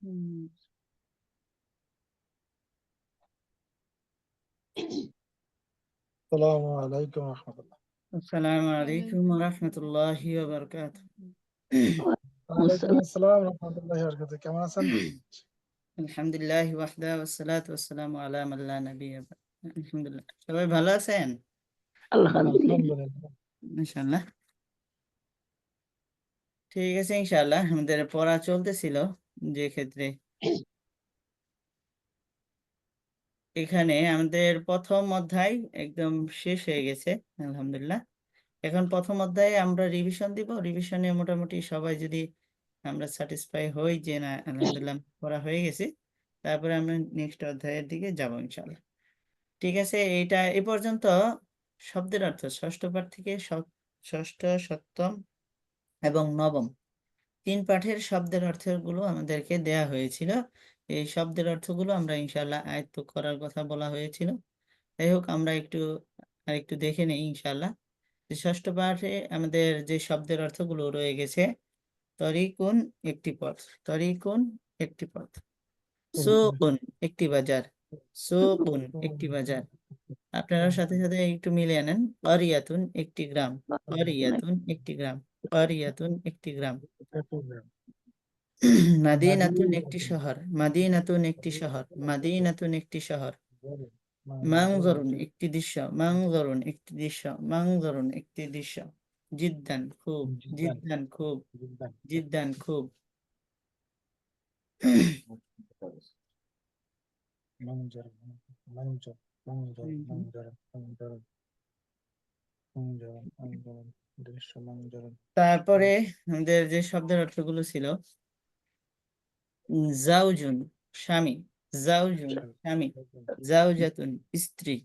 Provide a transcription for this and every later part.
হুম। السلام عليكم ورحمة الله. আসসালামু আলাইকুম ওয়া রাহমাতুল্লাহি ওয়া বারাকাতুহু। ওয়ালাইকুম আসসালাম রহমতুল্লাহি ওয়া বারাকাতুহু। কেমন আছেন? আলহামদুলিল্লাহ ওয়াহদা ওয়াসসালাতু ওয়াসসালামু আলা মান লা নাবিয়্যা বা'দ। আলহামদুলিল্লাহ। সবাই ভালো আছেন? আলহামদুলিল্লাহ। ইনশাআল্লাহ। ঠিক আছে ইনশাআল্লাহ। আমাদের পড়া চলতেছিল, যে ক্ষেত্রে এখানে আমাদের প্রথম অধ্যায় একদম শেষ হয়ে গেছে আলহামদুলিল্লাহ। এখন প্রথম অধ্যায়ে আমরা রিভিশন দিব। রিভিশনে মোটামুটি সবাই যদি আমরা স্যাটিসফাই হই যে না আলহামদুলিল্লাহ পড়া হয়ে গেছে, তারপরে আমরা নেক্সট অধ্যায়ের দিকে যাব ইনশাআল্লাহ। ঠিক আছে, এইটা এ পর্যন্ত শব্দের অর্থ ষষ্ঠ পাঠ থেকে ষষ্ঠ, সপ্তম এবং নবম ৩ পাঠের শব্দের অর্থগুলো আমাদেরকে দেয়া হয়েছিল। এই শব্দের অর্থগুলো আমরা ইনশাআল্লাহ আয়ত্ত করার কথা বলা হয়েছিল। যাই হোক, আমরা আরেকটু দেখে নেই ইনশাআল্লাহ। যে ষষ্ঠ পাঠে আমাদের যে শব্দের অর্থগুলো রয়ে গেছে, তরিকুন একটি পথ, তরিকুন একটি পথ, সুকুন একটি বাজার, সুকুন একটি বাজার। আপনারা সাথে সাথে একটু মিলিয়ে নেন। করিয়াতুন একটি গ্রাম, করিয়াতুন একটি গ্রাম, করিয়াতুন একটি গ্রাম। মাদিনাতুন একটি শহর, মাদিনাতুন একটি শহর, মাদিনাতুন একটি শহর। মানজরুন একটি দৃশ্য, মানজরুন একটি দৃশ্য, মানজরুন একটি দৃশ্য। জিদ্দান খুব, জিদ্দান খুব, জিদ্দান খুব। منظر منظر منظر منظر منظر منظر منظر দৃশ্য منظر। তারপরে আমাদের যে শব্দের অর্থগুলো ছিল, জাউজুন স্বামী, জাউজুন স্বামী, জাউজাতুন স্ত্রী,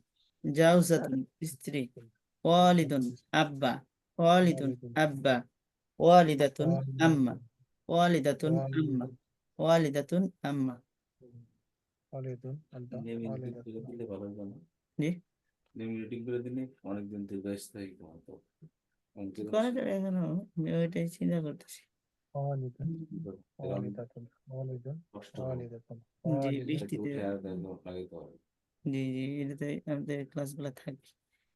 জাউজাতুন স্ত্রী, ওয়ালিদুন আব্বা, ওয়ালিদুন আব্বা, ওয়ালিদাতুন আম্মা, ওয়ালিদাতুন আম্মা, ওয়ালিদাতুন আম্মা। ওয়ালিদুন আব্বা ওয়ালিদাতুন। জি, নেমরেটিং করে দিলে অনেকদিন দীর্ঘস্থায়ী হতো। করা যাবে এখনো, আমি ওইটাই চিন্তা করতেছি। ওয়ালিদুন ওয়ালিদাতুন ওয়ালিদুন ওয়ালিদাতুন জি, ওয়ালিদাতুন। বৃষ্টিতে জি জি, এটাতে আমাদের ক্লাসগুলো থাকবে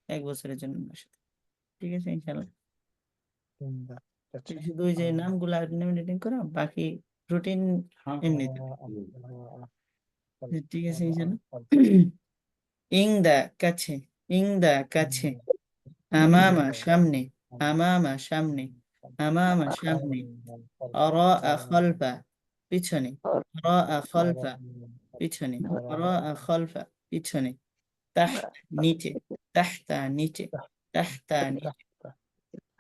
1 বছরের জন্য আমার সাথে। ঠিক আছে ইনশাআল্লাহ। আচ্ছা। শুধু ওই যে নামগুলো নেমরেটিং করা, বাকি রুটিন এমনিতে। ঠিক আছে ইনশাআল্লাহ। ইংদা কাছে, ইংদা কাছে, আমামা সামনে, আমামা সামনে, আমামা সামনে, আরাআ খালফা পিছনে, আরাআ খালফা পিছনে, আরাআ খালফা পিছনে, তাহত নিচে, তাহতা নিচে, তাহতা নিচে,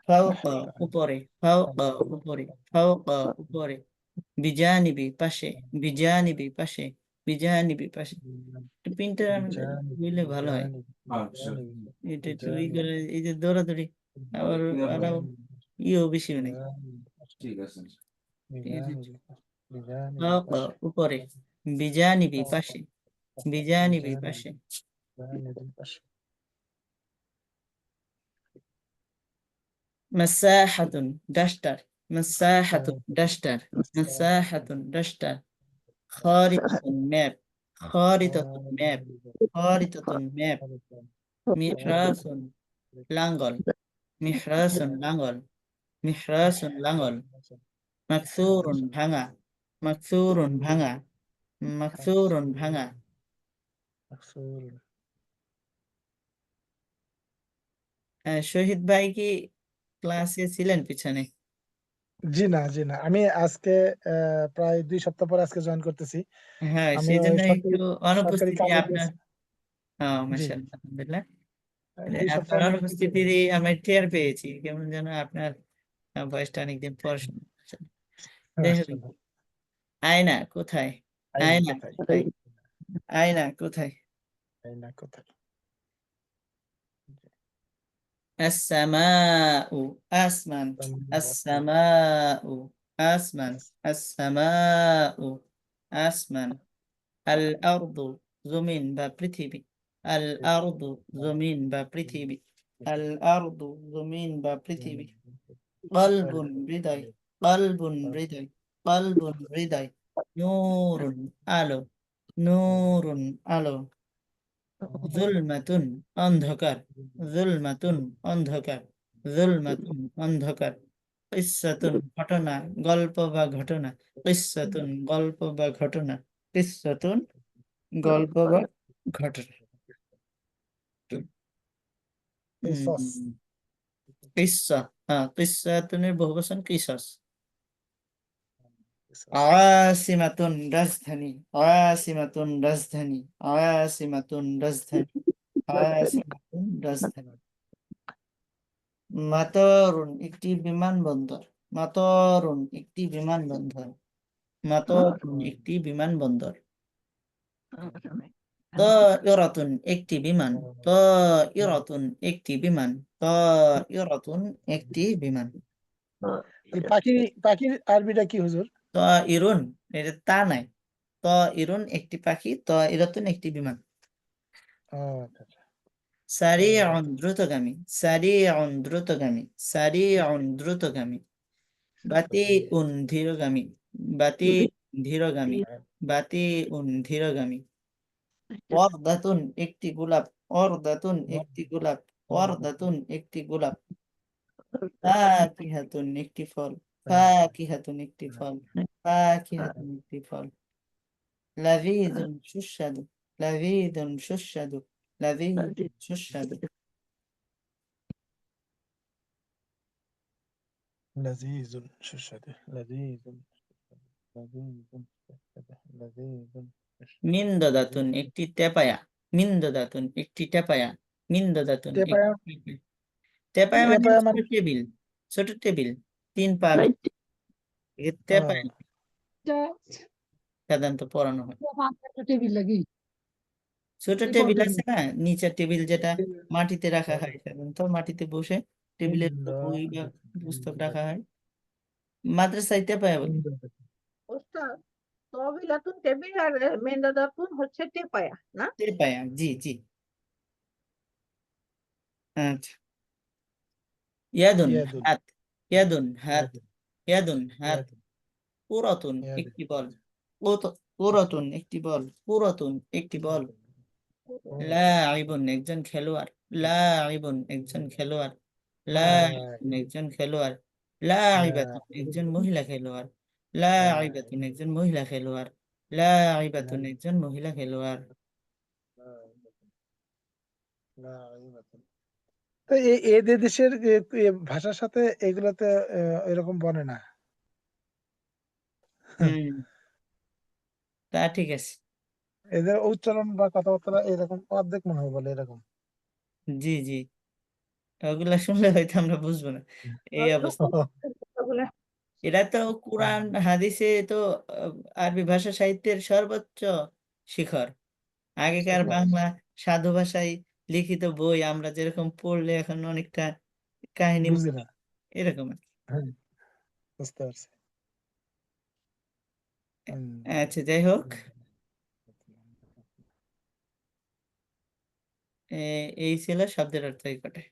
ফাওকা উপরে, ফাওকা উপরে, ফাওকা উপরে, বিজানিবি পাশে, বিজানিবি পাশে, বিজানিবি পাশে। পিনটা আমাদের বুঝলে ভালো হয়। এটা একটু ই করে, এই যে দৌড়াদৌড়ি আবার আরো ইও বেশি নেই। ঠিক আছে। ঠিক আছে, ফাওকা উপরে, বিজানিবি পাশে, বিজানিবি পাশে। মাসাহাতুন ডাস্টার, মাসাহাতুন ডাস্টার, মাসাহাতুন ডাস্টার। খারিতাতুন ম্যাপ, খারিতাতুন ম্যাপ, খারিতাতুন ম্যাপ। মিহরাসুন লাঙ্গল, মিহরাসুন লাঙ্গল, মিহরাসুন লাঙ্গল। মাকসুরুন ভাঙা, মাকসুরুন ভাঙা, মাকসুরুন ভাঙা। শহীদ ভাই কি ক্লাসে ছিলেন পিছনে? জি না জি না, আমি আজকে প্রায় 2 সপ্তাহ পরে আজকে জয়েন করতেছি। হ্যাঁ, আমি সেই ওই জন্য একটু সরকারি অনুপস্থিতি কাজে আপনার। গেছি। জি মাশাআল্লাহ, আলহামদুলিল্লাহ। 2 সপ্তাহ আপনার অনুপস্থিত অনুপস্থিতি আমি টের পেয়েছি, কেমন যেন আপনার ভয়েসটা অনেকদিন পর শোনা যাচ্ছে। যাই হোক, মাশাআল্লাহ। আয়না কোথায়, আইনা আয়না কোথায়? কোথায়, আয়না কোথায়। আইনা কোথায়? আসসামাউ আসমান, আসসামাউ আসমান, আসসামাউ আসমান। আল আরদু জমিন বা পৃথিবী, আল আরদু জমিন বা পৃথিবী, আল আরদু জমিন বা পৃথিবী। কলবুন হৃদয়, কলবুন হৃদয়, কলবুন হৃদয়, নূরুন আলো, নূরুন আলো, জুলমাতুন অন্ধকার, জুলমাতুন অন্ধকার, জুলমাতুন অন্ধকার, কিসসাতুন ঘটনা, গল্প বা ঘটনা, কিসসাতুন গল্প বা ঘটনা, কিসসাতুন গল্প বা ঘটনা। কিসস কিসসা, হ্যাঁ, কিসসাতুনের বহুবচন কিসস। কিসস আসিমাতুন রাজধানী, আসিমাতুন রাজধানী, আসিমাতুন রাজধানী, আসিমাতুন রাজধানী। মাতরুন একটি বিমানবন্দর, মাতরুন একটি বিমানবন্দর, মাতরুন একটি বিমানবন্দর। তাইরাতুন একটি বিমান, তাইরাতুন একটি বিমান, তাইরাতুন একটি বিমান। পাখি, পাখির আরবিটা কি হুজুর? তাইরুন, এটা তা নাই, তাইরুন একটি পাখি, তাইরাতুন একটি বিমান। ও আচ্ছা আচ্ছা। সারিউন দ্রুতগামী, সারিউন দ্রুতগামী, সারিউন দ্রুতগামী। বাতিউন ধীরগামী, বাতি ধীরগামী, বাতিউন ধীরগামী। ওয়ারদাতুন একটি গোলাপ, ওয়ারদাতুন একটি গোলাপ, ওয়ারদাতুন একটি গোলাপ। ফাকিহাতুন একটি ফল, ফাকিহাতুন একটি ফল, ফাকিহাতুন একটি ফল। লাযীযুন সুস্বাদু, লাযীযুন সুস্বাদু, লাযীযুন সুস্বাদু। লাযীযুন সুস্বাদু, লাযীযুন লাযীযুন সুস্বাদু, লাযীযুন সুস্বাদু। মিনদাদাতুন একটি তেপায়া, মিনদাদাতুন একটি টেপায়া, মিনদাদাতুন টেপায়া, একটি তেপায়া মানে টেপায়া ছোট মানে টেবিল, ছোট টেবিল, 3 পা একে ও, তেপায়া সাধারণত পড়ানো হয়। টেবিল লাগি ছোট টেবিল আছে না, নিচের টেবিল যেটা মাটিতে রাখা হয়, সাধারণত মাটিতে বসে টেবিলের উপর বই বা পুস্তক রাখা হয়, মাদ্রাসায় তেপায়া বলে। ওস্তাদ তবিলাতুন টেবিল আর মেন্দাদাতুন হচ্ছে টেপায়া না তেপায়া, জি জি। আচ্ছা, ইয়াদুন ইয়াদুন, হাত, ইয়াদুন হাত, ইয়াদুন হাত। ইয়াদুন, পুরাতুন ইয়াদুন। একটি বল, পুরাতুন একটি বল, পুরাতুন একটি বল। লাইবুন একজন খেলোয়াড়, লাইবুন একজন খেলোয়াড়, লাইবুন একজন খেলোয়াড়। লাইবাতুন একজন মহিলা খেলোয়াড়, লাইবাতুন একজন মহিলা খেলোয়াড়, লাইবাতুন একজন মহিলা খেলোয়াড়। তো এদের দেশের ভাষার সাথে এগুলাতে এরকম বনে না। হুম, তা ঠিক আছে। এদের উচ্চারণ বা কথাবার্তা এরকম অর্ধেক মনে হয় বলে এরকম। জি জি, ওগুলা শুনলে হয়তো আমরা বুঝবো না, এই অবস্থা। এটা তো কোরআন হাদিসে তো আরবি ভাষা সাহিত্যের সর্বোচ্চ শিখর। আগেকার বাংলা সাধু ভাষায় লিখিত বই আমরা যেরকম পড়লে এখন অনেকটা কাহিনী বুঝি না। এরকম আর কি। হ্যাঁ, বুঝতে পারছি। হুম। আচ্ছা, যাই হোক, এই ছিল শব্দের অর্থ এই কটা।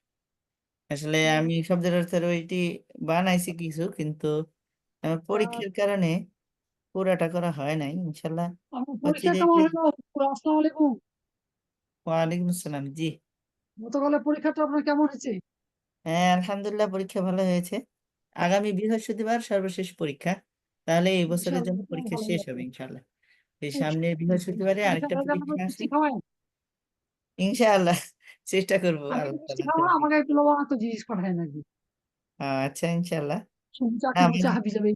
আসলে আমি শব্দের অর্থের ওইটি বানাইছি কিছু, কিন্তু আমার পরীক্ষার কারণে পুরাটা করা হয় নাই। ইনশাল্লাহ পরীক্ষা অচিরে। কেমন হলো? আসসালামু আলাইকুম। ওয়ালাইকুম আসসালাম, জি। গতকালের পরীক্ষাটা আপনার কেমন হয়েছে? হ্যাঁ, আলহামদুলিল্লাহ পরীক্ষা ভালো হয়েছে। আগামী বৃহস্পতিবার সর্বশেষ পরীক্ষা, তাহলে এই বছরের জন্য ইনশাআল্লাহ পরীক্ষা ভালো শেষ হবে। হবে ইনশাল্লাহ। এই সামনের বৃহস্পতিবারে আরেকটা পরীক্ষাটা যেন পরীক্ষা আছে, মিষ্টি খাওয়ায়। ইনশাআল্লাহ চেষ্টা করবো আমি আল্লাহ মিষ্টি তাআলার খাওয়া তৌফিক। আমাকে একটু লবণাক্ত জিনিস পাঠায় নাকি আচ্ছা, ইনশাআল্লাহ। শুধু না, চাকরি চা হিসাবে।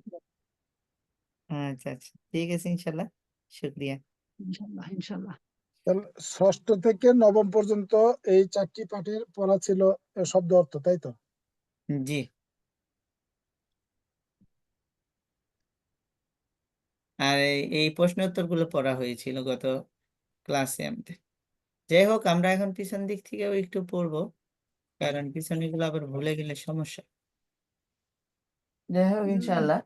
আচ্ছা আচ্ছা, ঠিক আছে, ইনশাআল্লাহ, শুক্রিয়া। ইনশাল্লাহ ইনশাল্লাহ। তাহলে ষষ্ঠ থেকে নবম পর্যন্ত এই 4টি পাঠের পড়া ছিল শব্দ অর্থ, তাই তো? জি। আর এই প্রশ্ন উত্তর গুলো পড়া হয়েছিল গত ক্লাসে আমাদের। যাই হোক, আমরা এখন পিছন দিক থেকেও একটু পড়বো, কারণ পিছনে গুলো আবার ভুলে গেলে সমস্যা। যাই হোক, ইনশাআল্লাহ,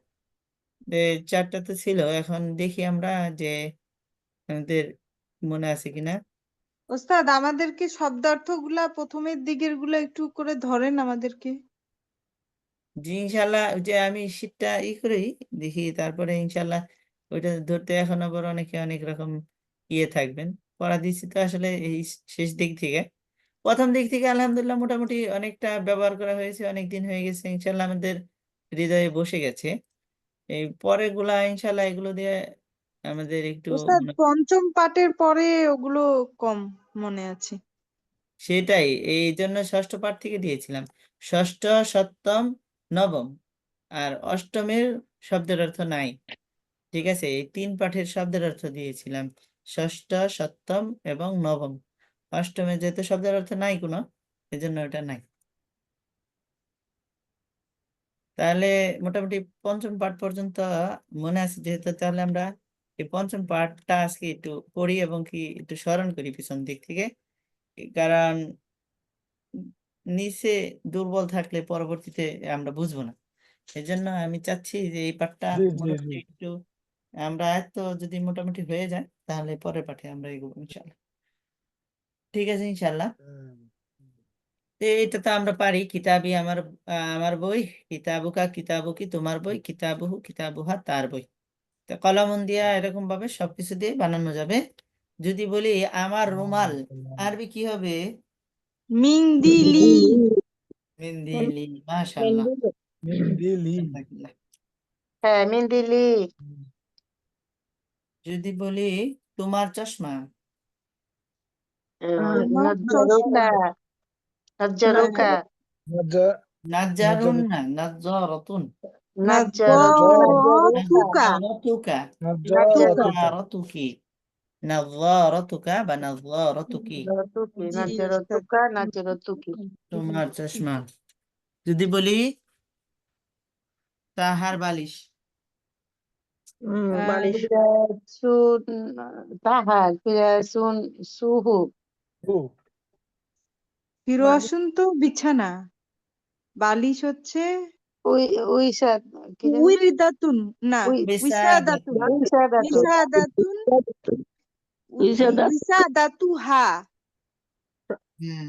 4টা তো ছিল, এখন দেখি আমরা যে আমাদের মনে আছে কিনা। ওস্তাদ আমাদেরকে শব্দার্থগুলা প্রথমের দিকের গুলা একটু করে ধরেন আমাদেরকে। জি, ইনশাআল্লাহ, ওই যে আমি শীটটা করি দেখি, তারপরে ইনশাআল্লাহ ওইটা ধরতে এখন আবার অনেকে অনেক রকম থাকবেন। পড়া দিচ্ছি তো আসলে এই শেষ দিক থেকে। প্রথম দিক থেকে আলহামদুলিল্লাহ মোটামুটি অনেকটা ব্যবহার করা হয়েছে, অনেক দিন হয়ে গেছে, ইনশাল্লাহ আমাদের হৃদয়ে বসে গেছে। এই পরের গুলা ইনশাল্লাহ এগুলো দিয়ে আমাদের একটু ওস্তাদ পঞ্চম পাঠের পরে ওগুলো কম মনে আছে। সেটাই, এই জন্য ষষ্ঠ পাঠ থেকে দিয়েছিলাম। ষষ্ঠ, সপ্তম, নবম আর অষ্টমের শব্দের অর্থ নাই। ঠিক আছে, এই 3 পাঠের শব্দের অর্থ দিয়েছিলাম, ষষ্ঠ, সপ্তম এবং নবম। অষ্টমে যেহেতু শব্দের অর্থ নাই কোনো, এজন্য ওটা নাই। তাহলে মোটামুটি পঞ্চম পাঠ পর্যন্ত মনে আছে যেহেতু, তাহলে আমরা এই পঞ্চম পাঠটা আজকে একটু পড়ি এবং কি একটু স্মরণ করি পিছন দিক থেকে। কারণ নিচে দুর্বল থাকলে পরবর্তীতে আমরা বুঝবো না। এই জন্য আমি চাচ্ছি যে এই পাঠটা জি জি মোটামুটি জি একটু আমরা আয়ত্ত যদি মোটামুটি হয়ে যায়, তাহলে পরের পাঠে আমরা এগোবো ইনশাল্লাহ। ঠিক আছে ইনশাল্লাহ। তো এটা তো আমরা পারি। কিতাবি আমার বই, কিতাবুকা কিতাবুকি তোমার বই, কিতাবুহু কিতাবুহা তার বই। তো কলম দিয়া এরকম ভাবে সবকিছু দিয়ে বানানো যাবে। যদি বলি আমার রুমাল, আরবি কি হবে? মিন্দিলি। মিন্দিলি। মাশাআল্লাহ। মিন্দিলি। হ্যাঁ, মিন্দিলি। যদি বলি তোমার চশমা, তোমার নাজ্জারুকা, নাজ্জারুকা, নাজা- নাজ্জারুন না, নাজ্জারাতুন। নাজ্জারতুকা। নাজ্জারাতুকা, নাজ্জারাতুকা। নাজ্জারাতুকি, নাজ্জারাতুকা বা নাজ্জারাতুকি। জি ওস্তাদ। নাজ্জারতুকা, নাজ্জারতুকি। তোমার চশমা। যদি বলি তাহার বালিশ, বালিশ। ফিরাসুন, তাহার, ফিরাসুন, সুহু। হু। ফিরোয়াসুন তো বিছানা, বালিশ হচ্ছে উই, উইসা, কি জানি? উইরিদাতুন, না উইসাদাতুন, বিসাদাতুন। উইসাদাতুন। উইসাদাতুন, উইসাদাতুহা,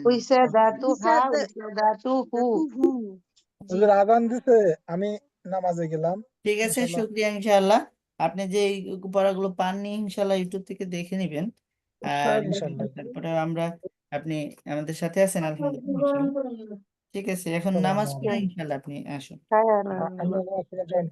উইসাদাতুহা, উইসাদাতুহু। উইসাদাতুহু। জি হুজুর আযান দিছে, আমি নামাজে গেলাম। ঠিক আছে, ইনশাআল্লাহ। শুক্রিয়া ইনশাআল্লাহ। আপনি যে এই পড়াগুলো পাননি ইনশাআল্লাহ ইউটিউব থেকে দেখে নেবেন। আর ইনশাআল্লাহ। তারপরে আপনি আমাদের সাথে আছেন আলহামদুলিল্লাহ ইনশাআল্লাহ। ঠিক আছে, এখন নামাজ পড়ে আসসালামু ইনশাআল্লাহ আপনি আসুন। আলাইকুম। আমি আপনাকে জয়েন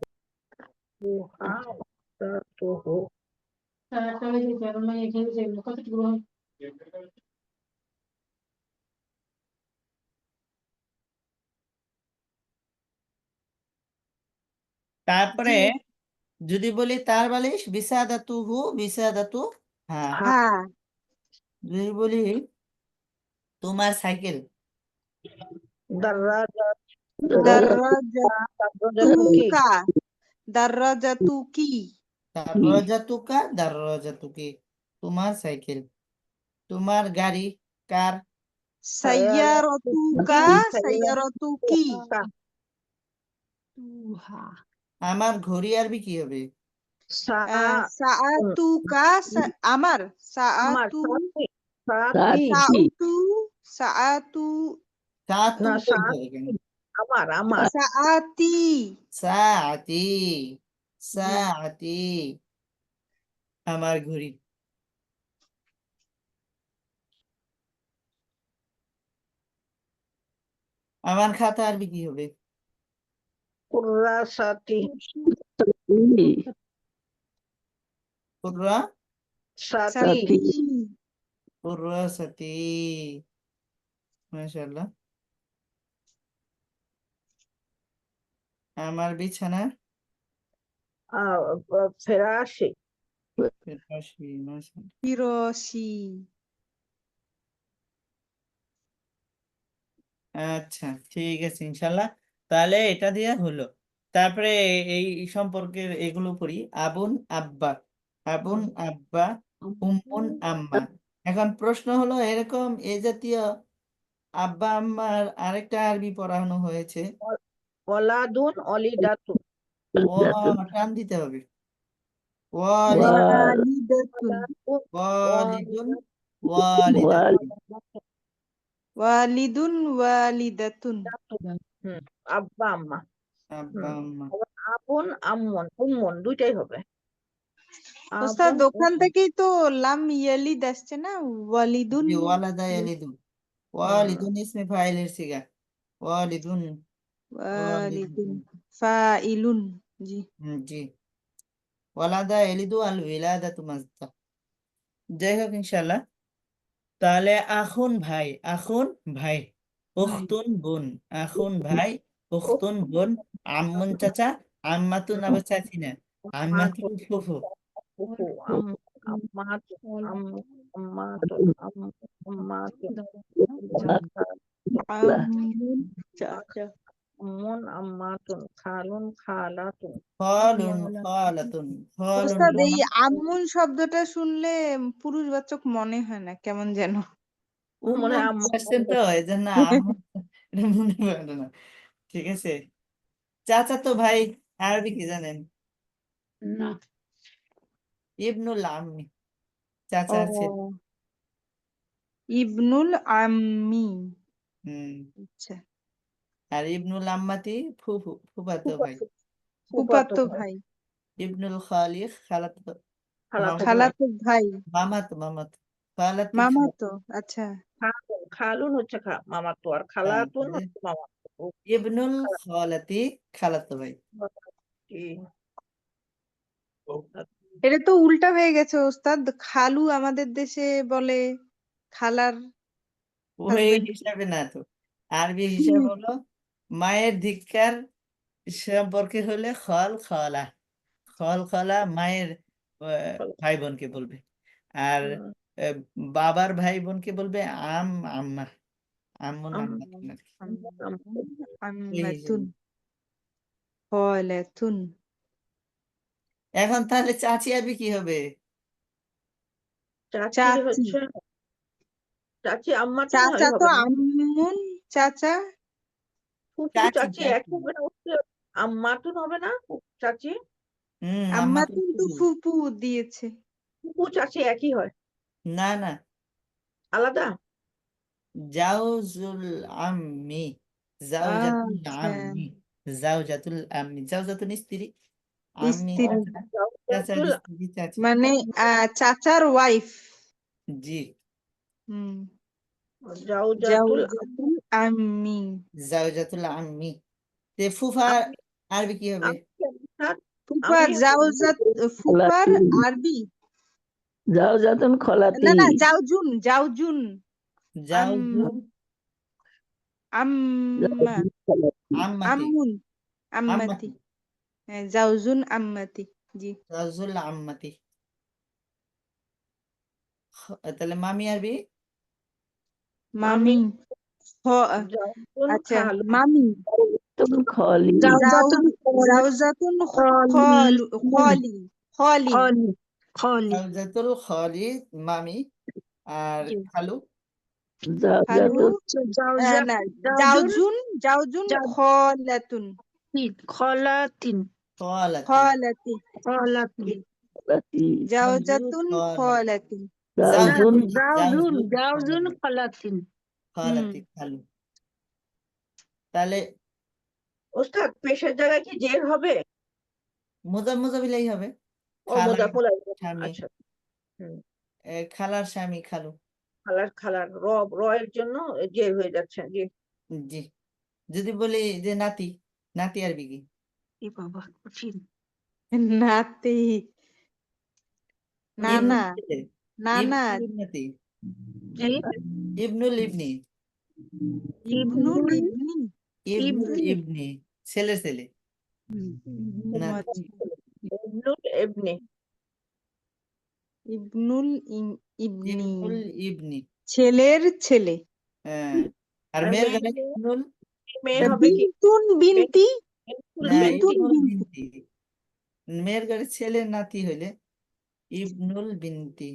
তারপরে জি যদি বলি তার বালিশ, বিসাদাতুহু, বিসাদাতু হ্যাঁ। হ্যাঁ। যদি বলি তোমার সাইকেল, দাররাজাতুকা, দাররাজাতুকি, দাররাজাতুকা, দাররাজাতুকি। তোমার সাইকেল, তোমার গাড়ি, কার। সাইয়ারাতুকা, সাইয়ারাতুকি, তুহা, আমার ঘড়ি আরবি কি হবে? সাআতুকা, আমার সাআতু, সাআতি। সাউতু, সাআতু, সাতু বলতে হবে কেন? সাআতি, সাআতি, জি সাআতি। আমার ঘড়ি। আমার খাতা আরবি কি হবে? কুররাসাতি, কুররা, সাতি। সাতি, কুররাসাতি। মাশাআল্লাহ। আমার বিছানা, ফেরাশি। ফিরাশি। মাশাআল্লাহ। ফিরশি। আচ্ছা, ঠিক আছে ইনশাল্লাহ। তাহলে এটা দিয়ে হলো। তারপরে এই সম্পর্কের এগুলো করি। আবুন আব্বা, আবুন আব্বা, উম্মুন আম্মা। এখন প্রশ্ন হলো এরকম এই জাতীয় আব্বা আম্মার আরেকটা আরবি পড়ানো হয়েছে। ওয়ালাদুন, অলিদাতুন। ও টান দিতে হবে। ওয়ালিদ, ওয়ালিদাতুন, ওয়ালিদুন, ওয়ালিদাতুন। ওয়ালিদুন, ওয়ালিদাতুন, আব্বা আম্মা। আব্বা আম্মা। আবুন, আম্মুন, উম্মুন দুইটাই হবে। ওস্তাদ আবুন ওখান থেকেই তো লাম ইয়ালিদ আসছে না, ওয়ালিদুন। জি, ওয়ালাদা ইয়ালিদু। ওয়ালিদুন ইসমে ফাইলের সিগা। ওয়ালিদুন, ওয়ালিদুন ওয়ালিদুন। ফাইলুন। জি। জি, ওয়ালাদা ইয়ালিদু আল উইলাদাতু মাসদার। যাই হোক ইনশাআল্লাহ। তাহলে আখুন ভাই, আখুন ভাই, উখতুন বোন, আখুন ভাই, উখতুন বোন, আম্মুন চাচা, আম্মাতুন আবার চাচি না, আম্মাতুন ফুফু। ফুফু, আম্মাত, আম্মাতুন, আম্মাতুন, চাচা, আম্মুন চাচা। আম্মুন, আম্মাতুন, খালুন, খালাতুন। খালুন, খালাতুন, খালুন ওস্তাদ বোন। এই আম্মুন শব্দটা শুনলে পুরুষবাচক মনে হয় না, কেমন যেন। মনে হয় উম্মুন আম্মু আসছেন তো এই জন্য আম্মু এটা মনে পড়ে না। ঠিক আছে। চাচা তো ভাই আরবি কি জানেন? না। ইবনুল আম্মি, ও, চাচার ছেলে। ইবনুল আম্মি। হুম। আচ্ছা, আর ইবনুল আম্মাতি ফুফু, ফুফাতো ভাই। ফুফাতো ভাই, ইবনুল খালিক, খালাতো, খালাতো ভাই। খালাতো ভাই, মামাতো, মামাতো, খালাতি, মামাতো। আচ্ছা, খালুন, খালুন হচ্ছে মামাতো, আর হ্যাঁ, খালাতুন তাহলে হচ্ছে মামাতো। ইবনুল খালাতি, খালাতো ভাই। জি। এটা তো উল্টা হয়ে গেছে ওস্তাদ। খালু আমাদের দেশে বলে খালার ওই হাজবেন্ড। হিসাবে না তো, আরবি হিসাব হলো মায়ের ধিক্কার সম্পর্কে হলে খল খলা, খল খলা মায়ের ভাই বোনকে বলবে। আর আহ, বাবার ভাই বোনকে বলবে আম্মা, আম্মুন আম্মাতুন আর কি। এই আম্মাতুন, হিসেবে। খালাতুন। এখন তাহলে চাচি আরবি কি হবে? চাচি চাচি, হচ্ছে চাচি, আম্মাতুন চাচা হলে তো হবে না। আম্মুন চাচা। ফুফু চাচি, চাচি এক চাচি। হবে না, আম্মাতুন হবে না চাচি। আম্মাতুন আম্মাতুন তো ফুফু। ফুপু দিয়েছে। ফুফু চাচি একই হয়, না না, আলাদা। জাউজুল আম্মি, জাউজাতুল আচ্ছা, আম্মি, জাউজাতুল আম্মি, জাউজাতুন স্ত্রী, আম্মি স্ত্রী, চাচার জাউজাতুল, স্ত্রী চাচি। মানে চাচার ওয়াইফ। জি, হুম, জাউজাতুল জাউজাতুল আম্মি। জাউজাতুল আম্মি। তে ফুফা আমি আরবি কি হবে? আমি অর্থাৎ ফুফা আমি জাউজাত, ফুফার আরবি জাওজাতুন না খলাতি না, জাউজুন, জাউজুন। আম জাউজুল আম্মা, আম্মাতি, আম্মুন, আম্মাতি। আম্মাতি, হ্যাঁ, জাউজুন আম্মাতি। জি। জাউজুল আম্মাতি। তাহলে মামি আরবি? মামি, মামি, জাউজুন আচ্ছা, খালু, মামি, তুন খলি জাউজাতুন খলি, খলি, খলি। জাউজাতুল খালি মামি, আর খালু খালু না, জাউজুন, জাউজুন খলাতুন, খালাতি, খলাতি। খলাতি জাউজাতুন খলাতি। জাওজুন জাউজুল হুম, খালাতি, খালু। তাহলে ওস্তাদ পেশের জায়গায় কি জের হবে? মোজাবিলাই হবে। ও খালার মোজাফুল স্বামী, আচ্ছা। হুম, খালার স্বামী খালু। খালার র এর জন্য জের হয়ে যাচ্ছে। জি। জি, যদি বলি যে নাতি, নাতি আরবি কি? নাতি, নানা, ইবনুল ছেলে, নানা, ইবনুল ইবনাতি, জি। ইবনুল ইবনি, ইবনুল ইবনি। ইবনুল ইবনি, ছেলে ছেলে, ও নাতি। আচ্ছা, ইবনুল ইবনি, ইবনুল ইবনি, ইবনুল ইবনি। ছেলের ছেলে। হ্যাঁ, আর আর মেয়ের ঘরে ইবনুল, মেয়ে হবে কি? বিন্তুন বিনতি, বিনতুল না বিন্তুন ইবনুল বিনতি, বিনতি। মেয়ের ঘরে ছেলের নাতি হইলে ইবনুল বিনতি,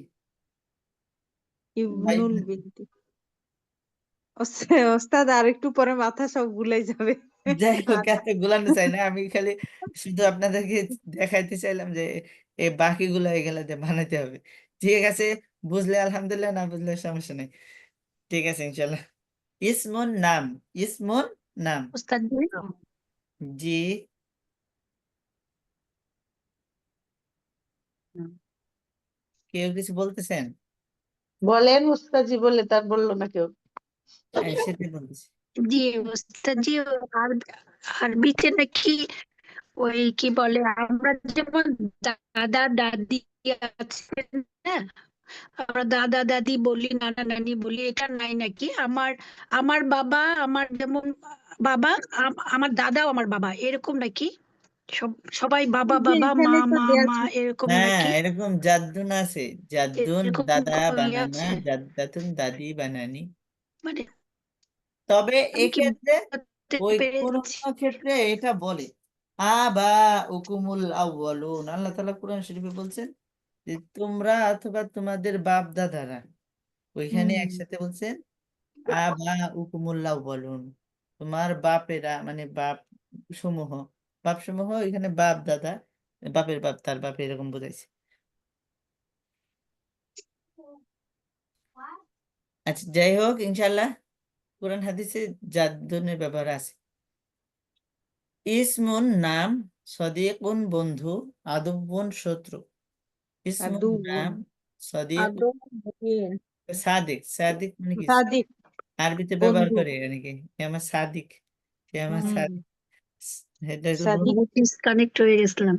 ভাই ইবনুল নাতি। বিনতি। ওস্তাদ আর একটু পরে মাথা সব গুলাই যাবে। যাই হোক, এত গুলানো চাই না, আমি খালি শুধু আপনাদেরকে দেখাইতে চাইলাম যে এই বাকিগুলো এগুলা দিয়ে বানাইতে হবে। ঠিক আছে, বুঝলে আলহামদুলিল্লাহ, না বুঝলে সমস্যা নেই। ঠিক আছে ইনশাল্লাহ। ইসমুন নাম, ইসমুন নাম। জি, কেউ কিছু বলতেছেন? বলেন উস্তাজি বলে, তার বললো না কেউ। সেটাই বলতেছি। জি ওস্তাদজি, আরবিতে নাকি ওই কি বলে, আমরা যেমন দাদা দাদি আছেন না, আমরা দাদা দাদি বলি, নানা নানি বলি, এটা নাই নাকি? আমার বাবা, আমার যেমন বাবা, আমার দাদাও আমার বাবা, এরকম নাকি? সবাই বাবা যে বাবা, মা এখানে তো মা দেয়া মা, আছে। এরকম হ্যাঁ, নাকি? এরকম জাদ্দুন আছে, জাদ্দুন এরকম দাদা ইয়ে বানানা, আছে, জাদ্দাতুন দাদি বানানি। মানে তবে আমি কি এক্ষেত্রে বুঝতে ওই কোন পেরেছি? কোন ক্ষেত্রে এটা বলে আবা উকুমুল আউয়ালুন, আল্লাহ তাআলা কোরআন শরীফে বলছেন যে তোমরা অথবা তোমাদের বাপ দাদারা, ওইখানে হুম। একসাথে বলছেন আবা উকুমুল আউয়ালুন, তোমার বাপেরা মানে বাপ সমূহ এখানে বাপ দাদা, বাপের বাপ তার বাপ এরকম বোঝাইছে। আচ্ছা, যাই হোক, ইনশাল্লাহ কোরআন হাদিসে জাদ্দুনের ব্যবহার আছে। ইসমুন নাম, সদিকুন বন্ধু, আদুবুন শত্রু। ইসমুন নাম, সদিকুন সাদিক, সাদিক মানে কি? সাদিক আরবিতে ব্যবহার বন্ধু। করে অনেকে, এ আমার সাদিক, সে আমার হুম। সাদিক, এটা একটু সাদিক। ডিসকানেক্ট হয়ে গেছিলাম।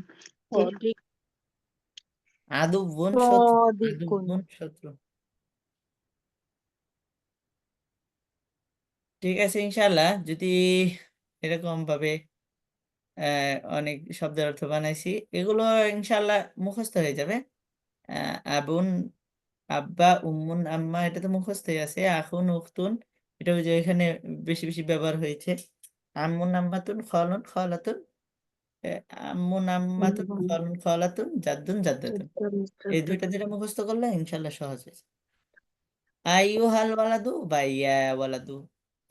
আদুবুন শত্রু, সদিকুন। আদুবুন শত্রু। ঠিক আছে, ইনশাল্লাহ যদি এরকম ভাবে অনেক শব্দের অর্থ বানাইছি, এগুলো ইনশাল্লাহ মুখস্থ হয়ে যাবে। আবুন, আব্বা, উম্মুন, আম্মা, এটা তো মুখস্থই আছে। আখুন, উখতুন, এটা ওই যে এখানে বেশি বেশি ব্যবহার হয়েছে। আম্মুন, আম্মাতুন, খালুন, খালাতুন, আম্মুন, আম্মাতুন, খালুন, খালাতুন, জাদ্দুন, জাদ্দাতুন। এই দুইটা যেটা মুখস্থ করলে ইনশাল্লাহ সহজ হয়েছে। আইয়ুহাল ওয়ালাদু বা ইয়া ওয়ালাদু,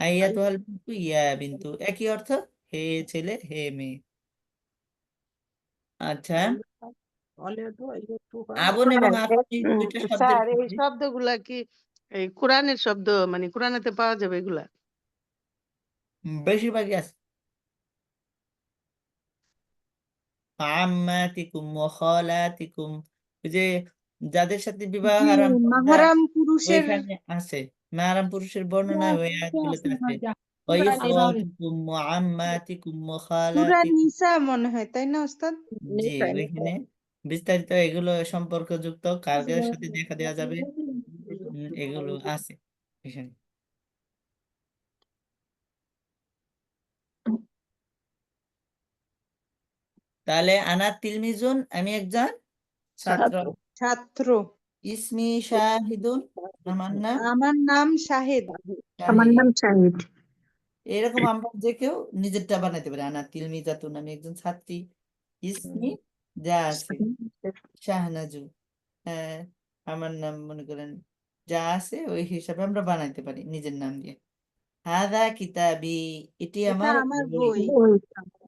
আইয়াতুহাল বিনতু, ইয়া বিনতু, একই অর্থ, হে ছেলে, হে মেয়ে। আচ্ছা, আবুন এবং আখুন এই দুইটা শব্দের স্যার, এই ক্ষেত্রে শব্দগুলা কি এই কোরআনের শব্দ, মানে কোরআনেতে পাওয়া যাবে এগুলা? বেশিরভাগই আছে। আম্মাতিকুম ওয়া খালাতিকুম, ওই যে যাদের সাথে বিবাহ জি, হারাম কথা মাহারাম পুরুষের ওইখানে আছে, মাহারাম পুরুষের বর্ণনা ওই আয়াতগুলোতে আছে। ওয়া ইখওয়াতুকুম ওয়া আম্মাতিকুম ওয়া সূরা খালাতিকুম, নিসা মনে হয়, তাই না ওস্তাদ? জি ওইখানে বিস্তারিত এগুলো সম্পর্কযুক্ত কার কার সাথে দেখা দেওয়া যাবে, এগুলো আছে এখানে। তাহলে আনা তিলমিজুন, আমি একজন ছাত্র। ছাত্র। ছাত্র। ইসমি শাহিদুন, আমার নাম আমার নাম শাহেদ। আমার শাহিদ। নাম শাহিদ। এরকম আমরা যে কেউ নিজেরটা বানাইতে পারি। আনা তিলমিজাতুন, আমি একজন ছাত্রী। ইসমি, যা আছে, শাহনাজু, হ্যাঁ, আমার নাম মনে করেন, যা আছে ওই হিসাবে আমরা বানাইতে পারি নিজের নাম দিয়ে। হাদা কিতাবি, এটি এটা আমার আমার বই। বই।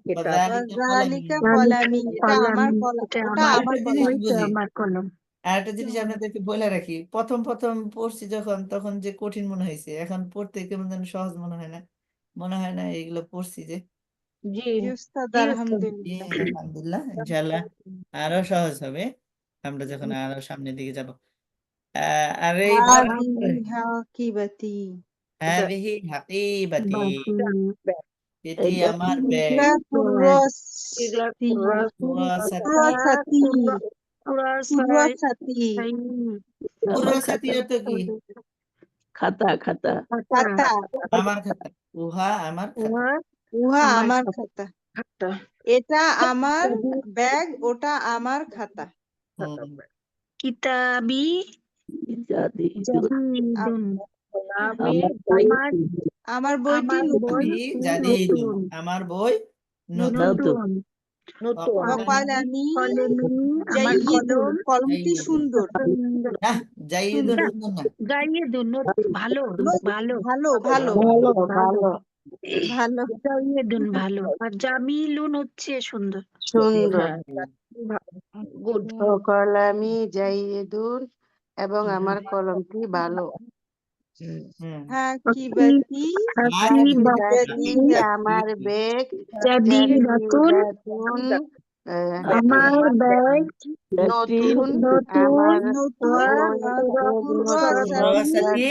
ওয়াযালিকা কলামি, ওয়াযালিকা কলামি, এটা আমার কলম, কলম, এটা ওটা আমার, আমার আরেকটা জিনিস কলম। ওইটা বুঝি, আমার কলম। আরেকটা জিনিস আপনাদেরকে বলে রাখি, প্রথম প্রথম পড়ছি যখন, তখন যে কঠিন মনে হয়েছে, এখন পড়তে কেমন যেন সহজ মনে হয় না, মনে হয় না এগুলো পড়ছি যে। জি জি ওস্তাদ, জি আলহামদুলিল্লাহ। আলহামদুলিল্লাহ, ইনশাআল্লাহ আরো সহজ হবে আমরা যখন আরো সামনের দিকে যাব। আর এই পড়ার ভিতরে হাযিহি হাকিবাতি, হাযিহি হাকিবাতি, এটি এটা আমার ব্যাগ। তিলকা কুররাসি, কুরাসাতি, কুররাসাতি, কুররাসাতি, আমার কুরাসাতি খাতা। অর্থ কি? খাতা খাতা। খাতা। আমার খাতা, উহা আমার খাতা। উহা আমার খাতা। এটা আমার ব্যাগ, ওটা আমার খাতা। হুম, কিতাবি জাদি জাদিদুন, আমি আমার আমার আমার বইটি আমার নতুন। বই কিতাবি জাদিদুন, নতুন, আমার বই নতুন। নতুন। নতুন। ওয়াকালামি কলমি, আমার জাইয়িদুন, কলম কলমটি সুন্দর। সুন্দর। না, জাইদুন সুন্দর। সুন্দর না। জাইয়েদুন, ভালো ভালো ভালো ভালো ভালো ভালো ভালো। জাইয়েদুন ভালো, আর জামিলুন হচ্ছে সুন্দর। সুন্দর। গুড। ও কলামি জাইদুন, এবং আমার কলমটি ভালো। হুম, হাকিবাতি হাকিবাতি জাদিদাতুন, আমার ব্যাগ জাদিদাতুন জাদিদাতুন, আমার ব্যাগ নতুন নতুন আমার নতুন বই পুরাসাতি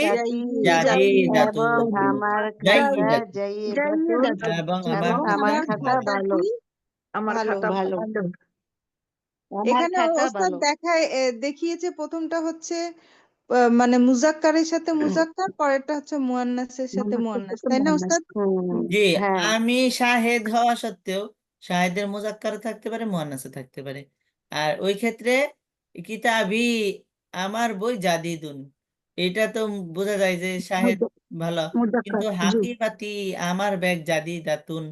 জাদিদাতুন এবং আমার খাতা জাইদাতুন জাইদাতুন এবং এবং আমার আমার খাতা খাতা ভালো। ভালো আমার ভালো খাতা ভালো ভালো। আমার এখানে খাতা ওস্তাদ ভালো দেখায় দেখিয়েছে প্রথমটা হচ্ছে মানে মুজাক্কারের সাথে মুজাক্কার, পরেরটা হচ্ছে মুয়ান্নাসের সাথে মুয়ান্নাস, তাই না ওস্তাদ? জি, হ্যাঁ আমি শাহেদ হওয়া সত্ত্বেও শাহেদের মুজাক্কার থাকতে পারে, মুয়ান্নাসও থাকতে পারে। আর ওই ক্ষেত্রে কিতাবি আমার বই জাদিদুন, এটা তো বোঝা যায় যে শাহেদ ভালো, মুজাক্কার কিন্তু জি হাকিকাতি আমার ব্যাগ জাদিদাতুন,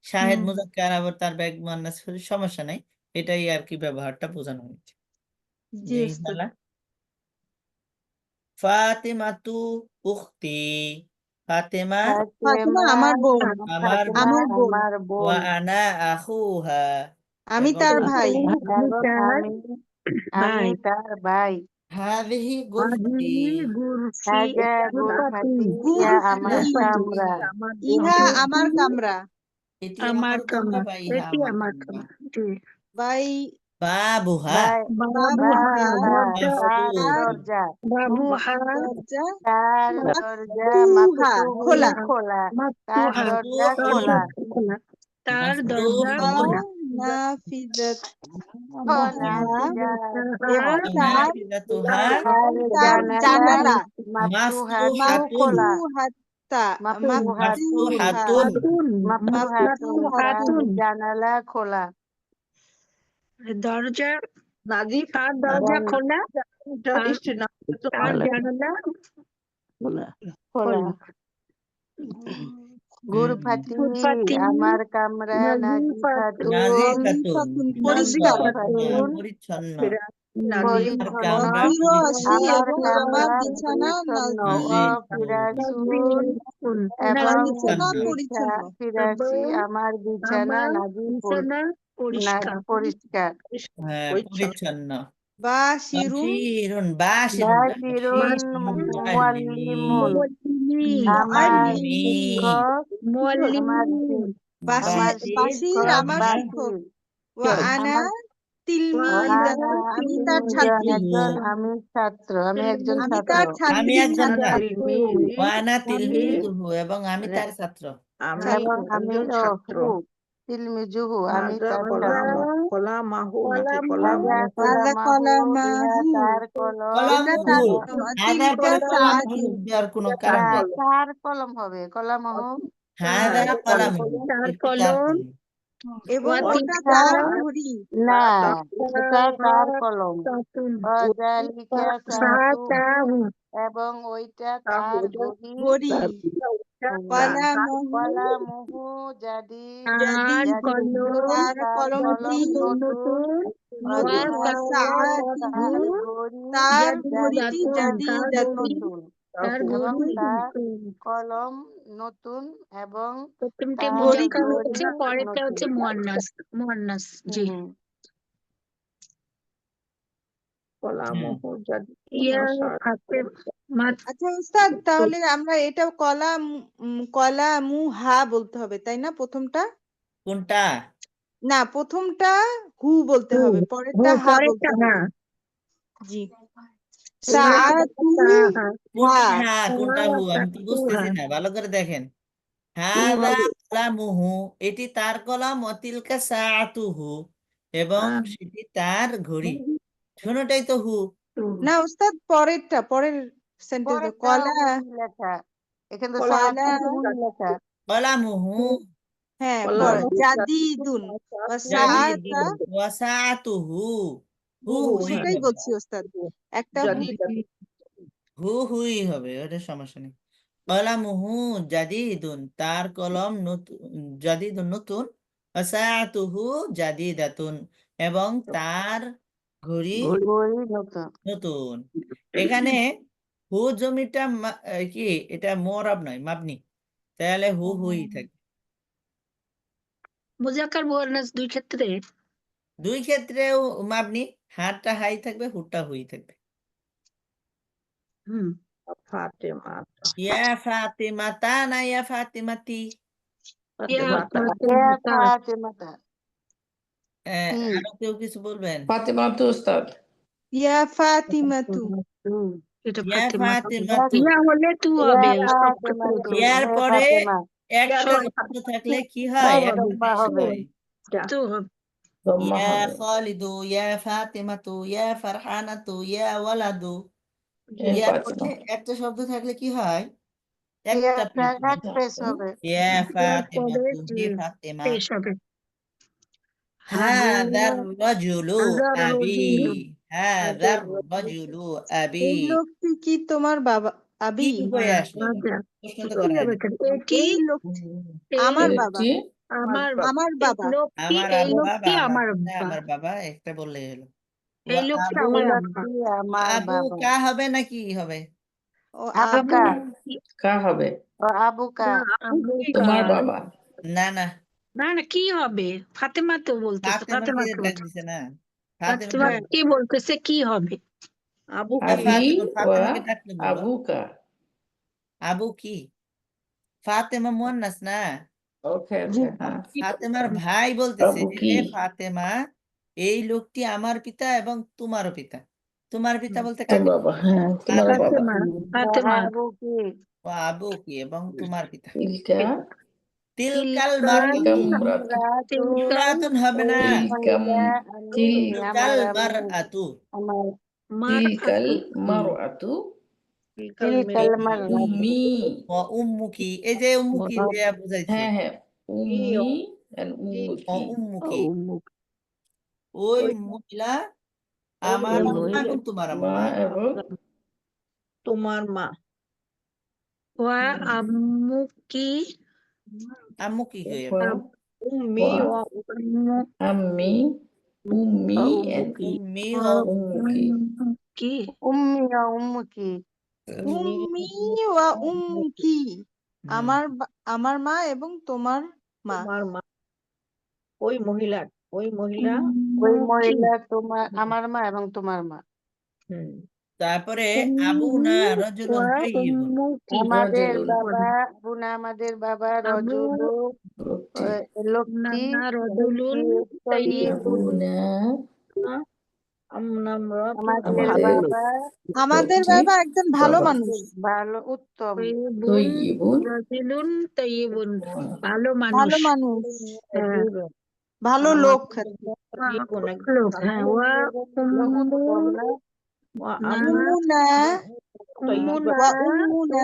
শাহেদ হুম। মুজাক্কার আবার তার ব্যাগ মুয়ান্নাস হলে সমস্যা নাই, এটাই আর কি ব্যবহারটা বোঝানো হয়েছে। জি ওস্তাদ। ইনশাআল্লাহ। ফাতেমাতু উখতি, ফাতেমা ফাতেমা আমার বোন, আমার ফাতেমা আমার বোন, আমার ওয়া বোন আনা আখুহা, আমি এবং তার ভাই। এবং আমি ভাই তার ভাই হাদিহি আজি গুরফতি, গুরফি হাজা গুরফাতি গুরফাতি ইয়া আমার গুরফি, কামরা ইহা আমার কামরা, এটি আমার আমার কামরা কামরা বা ইহা এটি আমার আমার কামরা। কামরা জি বাই বাবুহা বাই বাবুহা বাবুহা দরজা তার মাফতুহ, দরজা বাবুহা দরজা তার দরজা মাফতুহা খোলা, খোলা তার মাফতুহা দরজা মাফতুহুন, খোলা খোলা তার দরজা মাফতুহুন, খোলা নাফিজাত খোলা এবং তার নাফিজাতুহা তার জানালা মাফতুহাতু মাফতুহাতুন, খোলা মাফতুহাত্তা মাফতুহাতুন মাফতুহাতুন, মাফতুহাতুন তার মাফতুহাতুন জানালা খোলা দরজা নাজিফ তার দরজা জান- খোলা তার স্ত্রী নাম হচ্ছে তার জানালা খোলা খোলা গুরফাতি গুরফাতি আমার কামরা নাজিফাতুন নাজিফাতুন, পরিষ্কার, পরিচ্ছন্ন, নাজিফ আমার কামরা ফিরাশি পরিচ্ছন্ন, আমার এবং কামরা আমার বিছানা পরিচ্ছন্ন ও নাজিফুন, ফিরাসুন আমার এবং বিছানা পরিচ্ছন্ন, পরিচ্ছন্ন, ফিরাসি আমার বিছানা আমার নাজিফুন বিছানা পরিষ্কার পরিষ্কার হ্যাঁ পরিচ্ছন্ন। বাশিরুন বাশিরুন, বাশিরুন না, বাশিরুন মুআল্লিমুন আমার মুআল্লিমিন, শিক্ষক আমার আমার বাশির শিক্ষক আমার শিক্ষক, বাশির ওয়া আনা আমার তিলমিজাতুন আমি তার ছাত্রী, আমি ছাত্র আমি একজন আমি ছাত্র তার আমি ছাত্রী, একজন ছাত্র, তিলমিজি ওয়ানা আমি তিলমিজুহু, এবং আমি মানে তার ছাত্র। আমি এবং আমি একজন ছাত্র। তিলমিজুহু আমি হাজা তার ছাত্র কলামাহু নাকি হাজা হাযা কলামাহু ইহা কলামাহু, তার কলম এটা তার কলামুহু, হাজার তিলকা পরে কলামুহু সাআতি, দেওয়ার কোনো কারণ না নেই। তার কলম হবে কলামাহু হাজা কলামুহু, তার এটি তার কলম কলম। এবং ওটা ওটা তার ঘড়ি, না এটা তার কলম তাতুন অজালিকা সাহাতু সাতাহু এবং ওইটা তার গহি ঘড়ি, কলামহু কলামুহু জাদি তার কলম তার তার কলমটি কলম নতুন নতুন, ওয়া সাআতিহু তার ঘড়ি তার জাদি ঘড়িটি দাতুন তার জাদিদাতুন, তার এবং ঘড়ি তার নতুন। কলম নতুন এবং প্রথমটি তার মুজাক্কার ঘড়ি হচ্ছে পরেরটা হচ্ছে নতুন মুয়ান্নাস মুয়ান্নাস জি হুম। কলামাহু জাদি ইয়া ফাতে মাত আচ্ছা উস্তাদ, তাহলে আমরা এটা কলামুহা বলতে হবে তাই না? প্রথমটা কোনটা? না, প্রথমটা হু বলতে হবে, পরেরটা হা বলতে পরেরটা না হবে। জি, সাআতু হা, কোনটা হ্যাঁ কোনটা হু আমি তো বুঝতেছি না, ভালো করে দেখেন। হাযা কলামুহু, এটি তার কলম, অতিলকা সাআতুহু, এবং সেটি তার ঘড়ি, শোনোটাই তো হু। না উস্তাদ পরেরটা, পরের সেন্টেন্স পরেরটা কলা, হুই লেখা এখানে তো কলা, হুই লেখা কলামুহু হ্যাঁ কলামহু জাদিদুন, ওয়া সাআতা, জাদিদুন ওয়া সাআতুহু, হু হুই সেটাই হবে, বলছি উস্তাদ, একটা হু, হু হুই হবে, ওটা সমস্যা নেই। কলামুহু জাদিদুন, তার কলম নতুন, জাদিদুন নতুন, ওয়া সাআতুহু জাদিদাতুন, এবং তার ঘড়ি ঘড়ি নতুন নতুন। এখানে হু জমিটা কি এটা মুরাব নয়, মাবনি, তাহলে হু হুই থাকবে। মুজাক্কার মুয়ান্নাস দুই ক্ষেত্রে দুই ক্ষেত্রেও মাবনি, হারটা হাই থাকবে, হুটা হুই থাকবে। হুম ফাতেমা ইয়া ফাতিমাতা না ইয়া ফাতিমাতি? ইয়া ফাতেমাতা ফাতেমাতা ফাতেমাতা কি আরো কেউ কিছু বলবেন? ফাতেমা তো উস্তাদ। ইয়া ফাতিমাতু এটা ইয়া ফাতেমা ফাতেমাতু। ইয়া হলে তু ইয়া হবে সবটা ফাতেমা পুরো তু, তো ইয়ার হে পরে ফাতেমা একটা সব শব্দ থাকলে কি তো হয়? হবে একটা দম্মা জিনিস হবে। হয়। তো হবে দম্মা ইয়া হবে। খালিদু, ইয়া ফাতেমাতু, ইয়া ফারহানাতু, ইয়া ওয়ালাদু। এ ইয়ার ফাতেমা। পরে একটা শব্দ থাকলে কি হয়? ইয়া একটা পেশ হয়। এক পেশ হবে। ইয়া ইয়ার পরে ফাতেমাতু, হে ফাতেমা। পেশ হবে হাযার রাজুলু হাজার আবি। রজুলু হাযার রাজুলু আবি। এই লোকটি কি তোমার বাবা? কি আবি করে আসলো? হাজার প্রশ্ন তো কি করা হবে হয়নি। কেন? এটি এই লোকটি এই আমার বাবা, একটি আমার আমার এই বাবা। লোকটি আমার এই আব্বা লোকটি বা আমার আমার পিতা, আব্বা আমার বাবা, একটা বললেই হলো। ও এই লোকটি আবু, আমার এই আব্বা লোকটি আমার আবু বাবা। কা হবে নাকি হবে? ও আবু আবু কা, কা হবে ও আবু কা। আবু তোমার বাবা। না না, না না কি হবে ফাতেমা তো বলতেছে ফাতেমাকে ফাতেমা তো ডাক বলতেছে দিছে না। ফাতেমা ফাতেমা কি বলতেছে কি হবে আবু না, আবি ফাতেমা ওয়া ফাতেমাকে ডাকতে বলো। আবুকা। আবু কি? ফাতেমা মুয়ান্নাস না। ওকে ওকে, হ্যাঁ। ফাতেমার ভাই বলতেছে আবু কি? যে ফাতেমা, এই লোকটি আমার পিতা এবং তোমারও পিতা। তোমার পিতা বলতে তোর কাকে? বাবা, হ্যাঁ তোমার বাবা। ফাতেমা ফাতেমা আবু কি? ও আবু কি এবং তোমার পিতা। তিলকা তিলকাল তিলকাল মারআতু। কামরাতু। তিলকাল ইমরাতুন হবে না। এই তিলকাম মহিলা আমি, তিলকাল আমার আম্মু, মারআতু। আমার তিলকাল মারআতু মারআতু তিলকাল তিলকাল মেয়ে মারআতু। উম্মি। ও উম্মুকি, এই যে উম্মুকি দেয়া বুঝাইছে। হ্যাঁ হ্যাঁ, উম্মি and ও উম্মুকি। উম্মুকি, মুখ ওই ওই মহিলা ওই আমার ওই আম্মা মহিলা এবং তোমার আম্মা। মা এবং তোমার মা। ওয়া আম্মুকি আম্মু কি কই ওয়া আমরা? উম্মি ওয়া ওয়া আম্মু আম্মি উম্মি and উম্মি ও উম্মুকি। কি উম্মি ও উম্মুকি। উম্মি উম্মি ওয়া উম্মুকি হুম। আমার মা এবং তোমার মা। তোমার মা। ওই মহিলা ওই উম্মুকি মহিলা তোমার আমার মা এবং তোমার মা। হুম তারপরে আবু না রাজুলুন ওয়া তাইয়িবুন। উম্মুকি আমাদের রাজুলুন। বাবা, বুনা আমাদের বাবা, আবু রজুলু লোকটি। লোকটি, নানা রজুলুন তাইয়িবুন আবুনা আমরা আমাদের আমাদের বাবা আমাদের লোকটি বাবা একজন ভালো বাবা। মানুষ, ভালো উত্তম। তাইয়িবুন তৈয়িবুন রজুলুন তাইয়িবুন ভালো মানুষ ভালো মানুষ, হ্যাঁ ভালো লোক আর কি। লোক হ্যাঁ ওয়া উম্মু উত্তম না না উম্মুনা উম্মুনা ওয়া উম্মুনা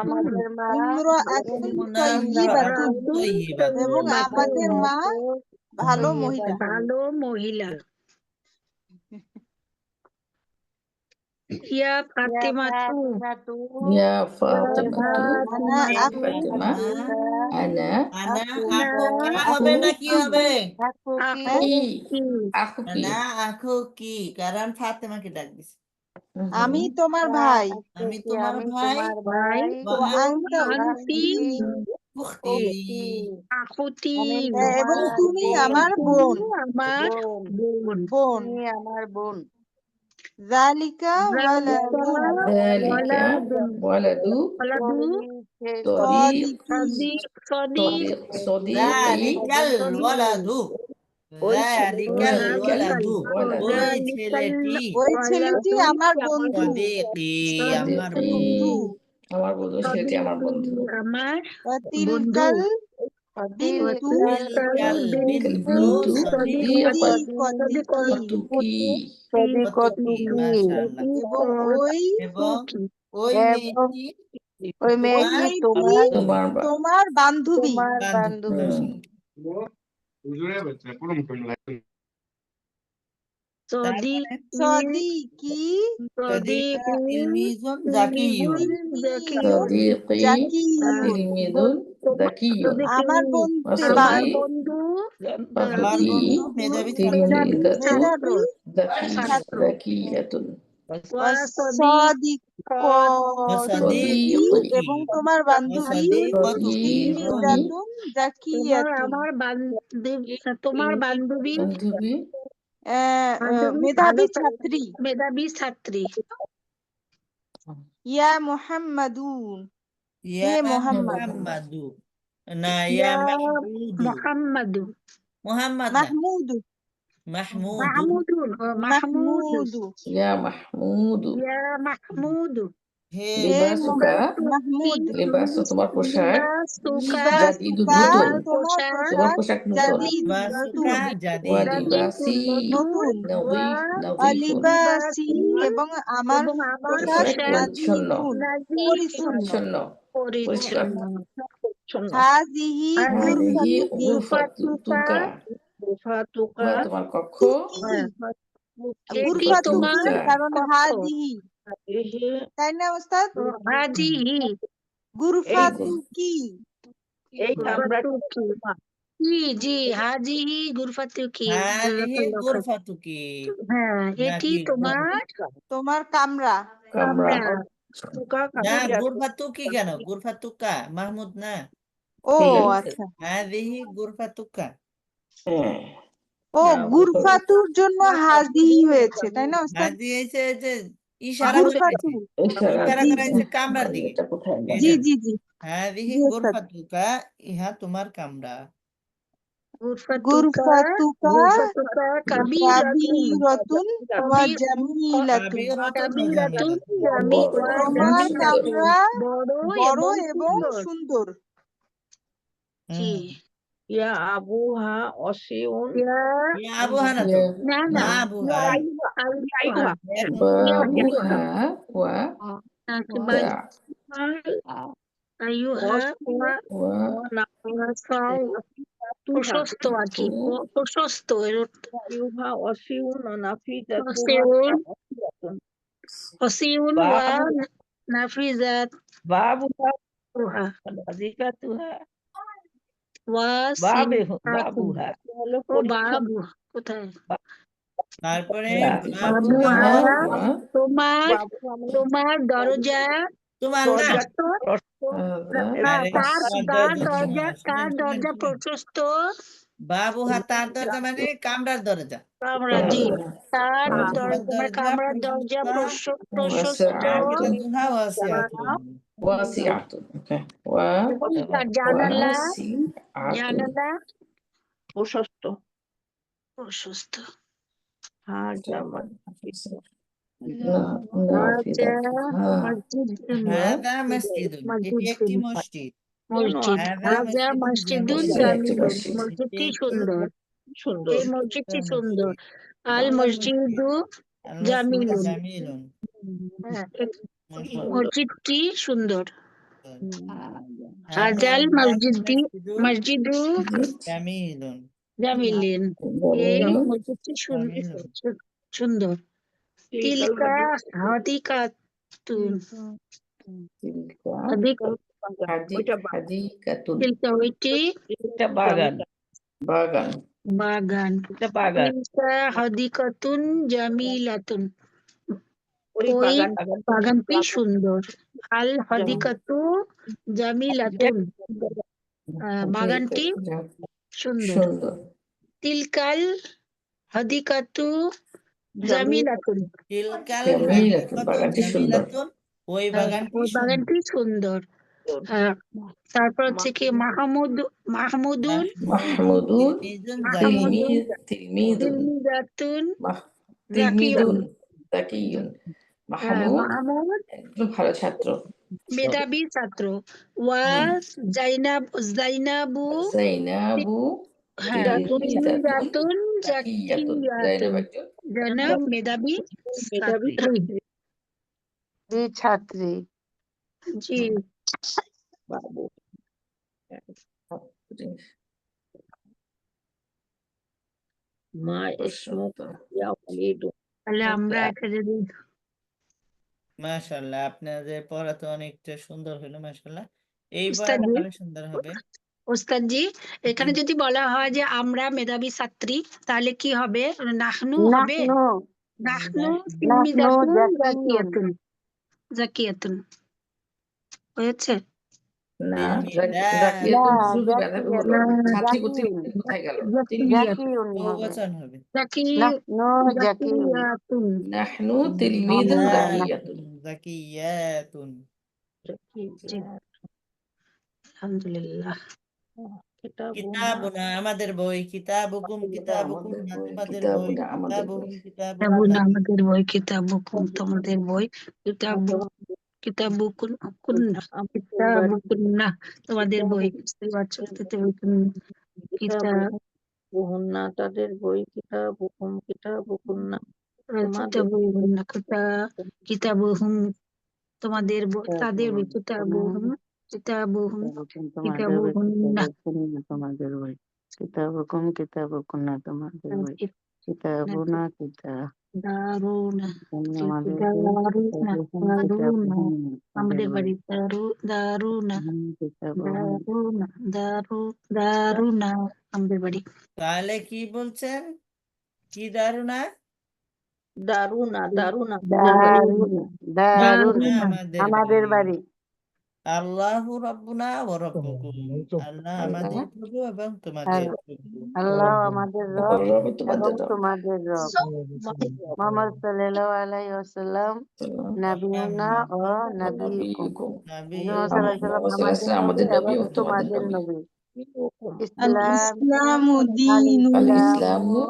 আমাদের মা ইমরাআতুন উম্মুনা তাইয়্যিবাতুন ইমরাআতুন তাইয়্যিবাতুন। এবং আমাদের মা ভালো মহিলা। ভালো মহিলা ইয়া ফাতেমাতু ফাতিমাতু ইয়া ফাতেমাতু আনা এ আখু ফাতেমা আনা আনা আকু আকু কা আকু হবে না কি হবে? আকু কি? কি আকু কি। না আকু কি, কারণ ফাতেমাকে ডাক দিছে। আমি তোমার ভাই। আমি তোমার আমি ভাই। তোমার ভাই। ও আনতা আন্তি উখতি। আখুতি আমি এবং তোমার তুমি বোন। আমার তুমি বোন। আমার বোন। বোন বোন। তুমি আমার বোন। যালিকা যালিকা ওয়ালাদুন যালিকা ওয়ালাদু ওয়ালাদু তরিক সদিকি সদিকি যালিকাল ওয়ালাদু। যালিকাল যালিকাল ওয়ালাদু। ওয়ালাদু ওই ছেলেটি ওই ছেলেটি আমার বন্ধু। সদিকি আমার সদিকি বন্ধু আমার বন্ধু, সেটি আমার বন্ধু। আমার বন্ধু তিলকাল বিনতু তিলকাল বিনতু বিনতু সদিকতি সদিকতুকি। মাশাআল্লাহ। এবং এবং ওই এবং মেয়েটি ওই মেয়েটি তোমার তোমার তোমার তোমার বান্ধবী। বান্ধবী। তারপরে সদিকি সদিকা তিলমিজুন জাকিয়ুন। তিলমিজুন সদিকি জাকিয়ুন তিলমিদুন যাকিয়ুন। আমার বন্ধু আমার ওয়াসদি বন্ধু আমার ওয়াসদি বন্ধু মেধাবী ছাত্র। তিলমিদাতু মেধাবী ছাত্র। যাকিয়াতুন। সদিকতুকি এবং তোমার বান্ধবী সদিকতুকি এবং তিলমিজাতুন জাকিয়াতুন আমার বান্ধবী তোমার বান্ধবী বান্ধবী মেধাবী ছাত্রী। মেধাবী ছাত্রী ইয়া মুহাম্মাদুন ইয়া হে মুহাম্মদ। মুহাম্মাদু। না ইয়া মাহমুদু। মুহাম্মাদু মুহাম্মদ না, মাহমুদু মাহমুদু। মাহমুদু يا محمود ইয়া মাহমুদু হে হে لباسك মাহমুদ لباس তোমার পোশাক লিবাসুকা জাদিদ লিবাসুকা নতুন তোমার তোমার পোশাক পোশাক নতুন জাদিদ লিবাসুকা নতুন জাদিদুন। ওয়ালিবাসি নতুন নদিফ নদিফুন অলিবাসি এবং আমার এবং আমার পোশাক পোশাক পরিচ্ছন্ন নাজিফুন নাজিফুন পরিচ্ছন্ন পরিষ্কার পরিচ্ছন্ন হাজিহি হাদিহি গুরফাতুকি গুরফাতুকা গুফাতুকা তোমার কক্ষ এটি গুরফাতুকি তোমার গুরফাতুকা কারণ কক্ষ হাজিহি হাদিহি তাই না ওস্তাদ হাজিহি গুরফাতুকি এই আমরা গুরফাতুকি জি হাজিহি গুরফাতুকি হাদিহি জাযাকাল্লাহু খাইর। গুরফাতুকি হ্যাঁ এটি নাকি তোমার তোমার কামরা কামরা কামরা তুকা না, কামরা গুরফাতুকি কেন? গুরফাতুকা মাহমুদ না। ও ঠিক আচ্ছা হাদিহি গুরফাতুকা। হ্যাঁ ও না, গুরফাতুর জন্য হাজিহি হয়েছে তাই না ওস্তাদ হাদি হয়েছে যে ইশারা করে গুরফাতু দিয়েছে, ইশারা ইশারা জি করা জি হয়েছে কামরার দিকে। এটা কোথায় এই জি জন্য জি জি হাদিহি জি ওস্তাদ গুরফাতুকা, ইহা তোমার কামরা। গুরফাতুকা গুরফাতুকা গুরফাতুকা কাবীরাতুন কাবীরাতুন ওয়া কবির জামিলাতুন কাবীরাতুন ওয়া কাবীরাতুন জামিলাতুন। তোমার জামিলাতুন কামরা বড় বড় এবং এবং সুন্দর সুন্দর জি হুম। ইয়া আবুহা অসিউন ইয়া আবুহা না তো, ইয়া না মা না আবুহা। আইয়ুহা এখন বাবুহা ওয়া নাকিবাই আইয়ুহা ওয়া ওয়া ওয়াসাও প্রশস্ত আর কি প্রশস্ত এর অর্থ আয়ুহা অসিউন নাফিজাতুহা অসিউন অসিয়াতুন অসিউন ওয়া নাফিজাত বাবুহা উহা রাজিকাতুহা ওয়া সিফাতুন হলো ও বাবু কোথায় তারপরে বাবুহা বাবুহা ওয়া তোমার বাবু তোমার দরজা তোমার না। প্রশস্ত হাদা তার তোমার তার দরজা, দরজা শুনেন, তার শুনেন, দরজা শুনেন। প্রশস্ত বাবুহা তার দরজা মানে কামরার দরজা। কামরা জি তার তোমার তোমার দরজা কামরার দরজা প্রশস্ত নাফিজাতুহা ওয়াসিআতুন। ওয়াসিআতুন ওকে ওয়া এবং তার জানালা ওয়াসিআতুন জানালা প্রশস্ত প্রশস্ত হাজামা রাজা মসজিদ হাদা মসজিদুন, এটি একটি মসজিদ। মসজিদ হাদা রাজা মসজিদুন জামিলুন, জামিলুন মসজিদটি এটি সুন্দর সুন্দর এই মসজিদটি একটি সুন্দর মসজিদ। আল বাংলা মসজিদু আল মসজিদু জামিলুন জামিলুন। হ্যাঁ, মাশাআল্লাহ। মসজিদটি সুন্দর হাদা হাজাল মসজিদটি মসজিদু মসজিদু জামিলুন। জামিলিন এই মসজিদটি জামিলুন। সুন্দর তিলকা হাদিকাতুন হাদিকাতুন তিলকা ওইটি এটা বাগান বাগান বাগান এটা বাগান তিলকা হাদিকাতুন জামিলাতুন ওই ওই বাগান বাগানটি সুন্দর আল হাদিকাতু জামিলাতুন বাগানটি সুন্দর সুন্দর তিলকাল হাদিকাতু জামিলাতুন তিলকাল জামিলাতুন, হাদিকাতু বাগানটি সুন্দর। জামিলাতুন, ওই বাগানটি ওই সুন্দর। বাগানটি সুন্দর তারপর হচ্ছে কি মাহমুদুন মাহমুদুন তিলমিজুন তিলমিদুন তিলমিজাতুন তিলমিদুন জাকিয়ুন মাহমুদ মাহমুদ একজন ভালো ছাত্র মেধাবী ছাত্র ওয়া জাইনাবু জাইনাবু হ্যাঁ তিলমিজাতুন জাকিয়াতুন জাইনাব একজন জাইনাব মেধাবী ছাত্রী ছাত্রী জি বাবু মা ইসমু ইয়া ওয়ালিদু তাহলে আমরা একটা যদি মাশাআল্লাহ, আপনাদের পড়া তো অনেকটা সুন্দর হলো মাশাআল্লাহ। এই পড়াটা উস্তাদজি আরো সুন্দর হবে। ওস্তাদজি এখানে যদি বলা হয় যে আমরা মেধাবী ছাত্রী তাহলে কি হবে নাহনু হবে নাহনু তিলমিজাতুন জাকিয়াতুন জাকিয়াতুন হয়েছে না তিলমিজা জাকিয়াতুন শুধু মেধাবী হলো ছাত্রী কোথায় গেল জাকিয়াতুন বহুবচন হবে। জাকিয়াতুন নাহনু তিলমিদুন জাকিয়াতুন জাকিয়াতুন। জি আলহামদুলিল্লাহ কিতাবুনা আমাদের বই, কিতাবুকুম কিতাবুকুম আমাদের না বই, তোমাদের বই, কিতাবুনা আমাদের বই। কিতাবুহুম কিতাবুহুম কিতাবুনা না। আমাদের বই, কিতাবুকুম তোমাদের বই, কিতাবুকুন কুন্না, কিতাবুকুন্না তোমাদের বই, বুঝতে পারছো? কিতাব কিতাবুহুন্না কিতাবুহুম তোমাদের বই, তাদের বই, কিতাবুহুম কিতাবুহুম কিতাবুহুন্না তোমাদের বই কিতাবুকুম কিতাবুকুন্না তোমাদের বই কিতাবুনা কিতাব দারুনা আমাদের বই দারুনা কিতাবুকুম দারুনা কিতাবুকুম আমাদের তোমাদের বই বাড়ি দারুনা কিতাবুহুম দারুনা আমাদের বাড়ি। তাহলে কি বলছেন? কি দারুনা? দারুনা দারুনা দারুনা আমাদের আমাদের বাড়ি আল্লাহু রাব্বুনা ওয়া রাব্বুকুম, আল্লাহ আমাদের আল্লাহ প্রভু এবং তোমাদের প্রভু। আল্লাহ আমাদের রব আমার রব এবং তোমাদের রব। তোমাদের রব মুহাম্মদ সাল্লাল্লাহু আলাইহি ওয়াসাল্লাম নাবিয়ুনা ও নাবিয়ুকুম নবীকুম। মুহাম্মদ সাল্লাল্লাহু আলাইহি ওয়াসাল্লাম আমাদের আমাদের নবী নবী এবং ও তোমাদের তোমাদের নবী। নবী আল ইসলাম ইসলামু আল দীনুনা ইসলামু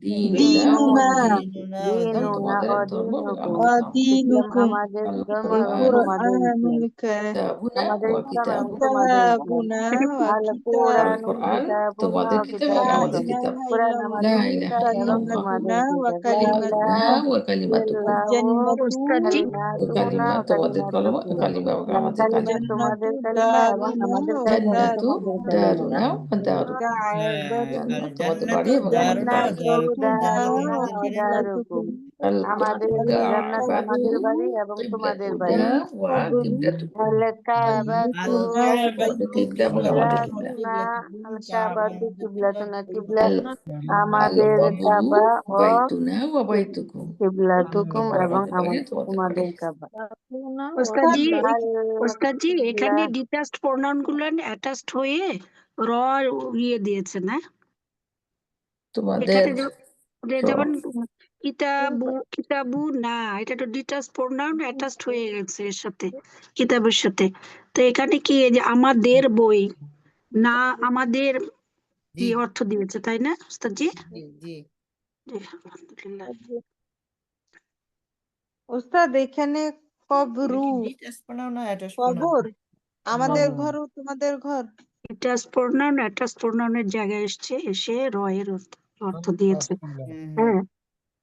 দিনুনা দীনুনা দিনুনা ওয়া ইসলাম দিনুনা তোমাদের ও ধর্ম এবং দিনুকুম আমাদের ধর্ম। ইসলাম ওয়াদিনুকুম আমাদের আল ধর্ম ওয়াল এবং কুরআন তোমাদের ইসলাম কুরআনুল কারীম কিতাবুনা আমাদের ওয়া ইসলাম এবং কিতাবুকুম। তোমাদের ইসলাম কিতাবুনা ওয়া আল কিতাব আল কোরআন কোরআন কিতাবুন ও তোমাদের কিতাব লা এবং কিতাব আমাদের কিতাব। ইলাহা কোরআন লা আমাদের ইল্লাল্লাহু ইলাহা কিতাব এবং ইল্লাল্লাহ তোমাদের কালিমাতুনা ওয়া কিতাব লা কালিমাতুনা ইলাহা কালিমাতুকুম ওয়া কালিমাতুকুম। ইল্লাল্লাহু জান্নাতু ওস্তাদজি ও কালিমাতুনা কালিমা ও তোমাদের কলমা, কালিমাতুকুম কালিমা আমাদের কালিমা। কালিমাতু জান্নাতু তোমাদের কালিমা এবং দারুনা আমাদের ওয়া কালিমা জান্নাতু তোমাদের দারুকুম কালিমা দারুনা ওয়া দারুকুম। আল জান্নাত তোমাদের জান্নাতু বাড়ি এবং আমাদের দারুনা বাড়ি। ওয়া জান্নাতু দারুকুম, জাহান্নাম দারুনা আমাদের দারুনা ও ঠিকানা। দারুকুম আল আমাদের জান্নাত কাবাতু আমাদের বাড়ি এবং তোমাদের বাড়ি কিবলাতুনা ওয়া কিবলাতুকুম। আল কাবাতু আল কাবাতু কাবাতু কিবলা এবং আমাদের কিবলা। কিবলাতুনা আল কাবা কাবাতু আমাদের কিবলা, কিবলাতুনা কিবলা আল আল আমাদের কবরু কাবা ও বাইতুনা ওয়া বাইতুকুম। কিবলাতুকুম কবর এবং আমাদের বাড়ি, তোমাদের বাড়ি। তোমাদের কাবা ওস্তাদজি আল ওস্তাদজি কিবলা এখানে ডিটাচড প্রোনাউন গুলো অ্যাটাচড হয়ে র ইয়ে দিয়েছে না তোমাদের এটাতে যেমন কিতাবু না, এটা তো ডিটাচ প্রোনাউন অ্যাটাচড হয়ে গেছে এর সাথে, কিতাবের সাথে। তো এখানে কি এই যে আমাদের বই না আমাদের জি কি অর্থ দিয়েছে, তাই না ওস্তাদজি? জি জি। জি, আলহামদুলিল্লাহ। ওস্তাদ এখানে এটা কবরু কি ডিটাচ প্রোনাউন না অ্যাটাচ কবর প্রোনাউন? আমাদের ঘর ও তোমাদের ঘর ডিটাচ প্রোনাউন অ্যাটাচ প্রোনাউনের জায়গায় এসে র এর অর্থ দিয়েছে। হ্যাঁ,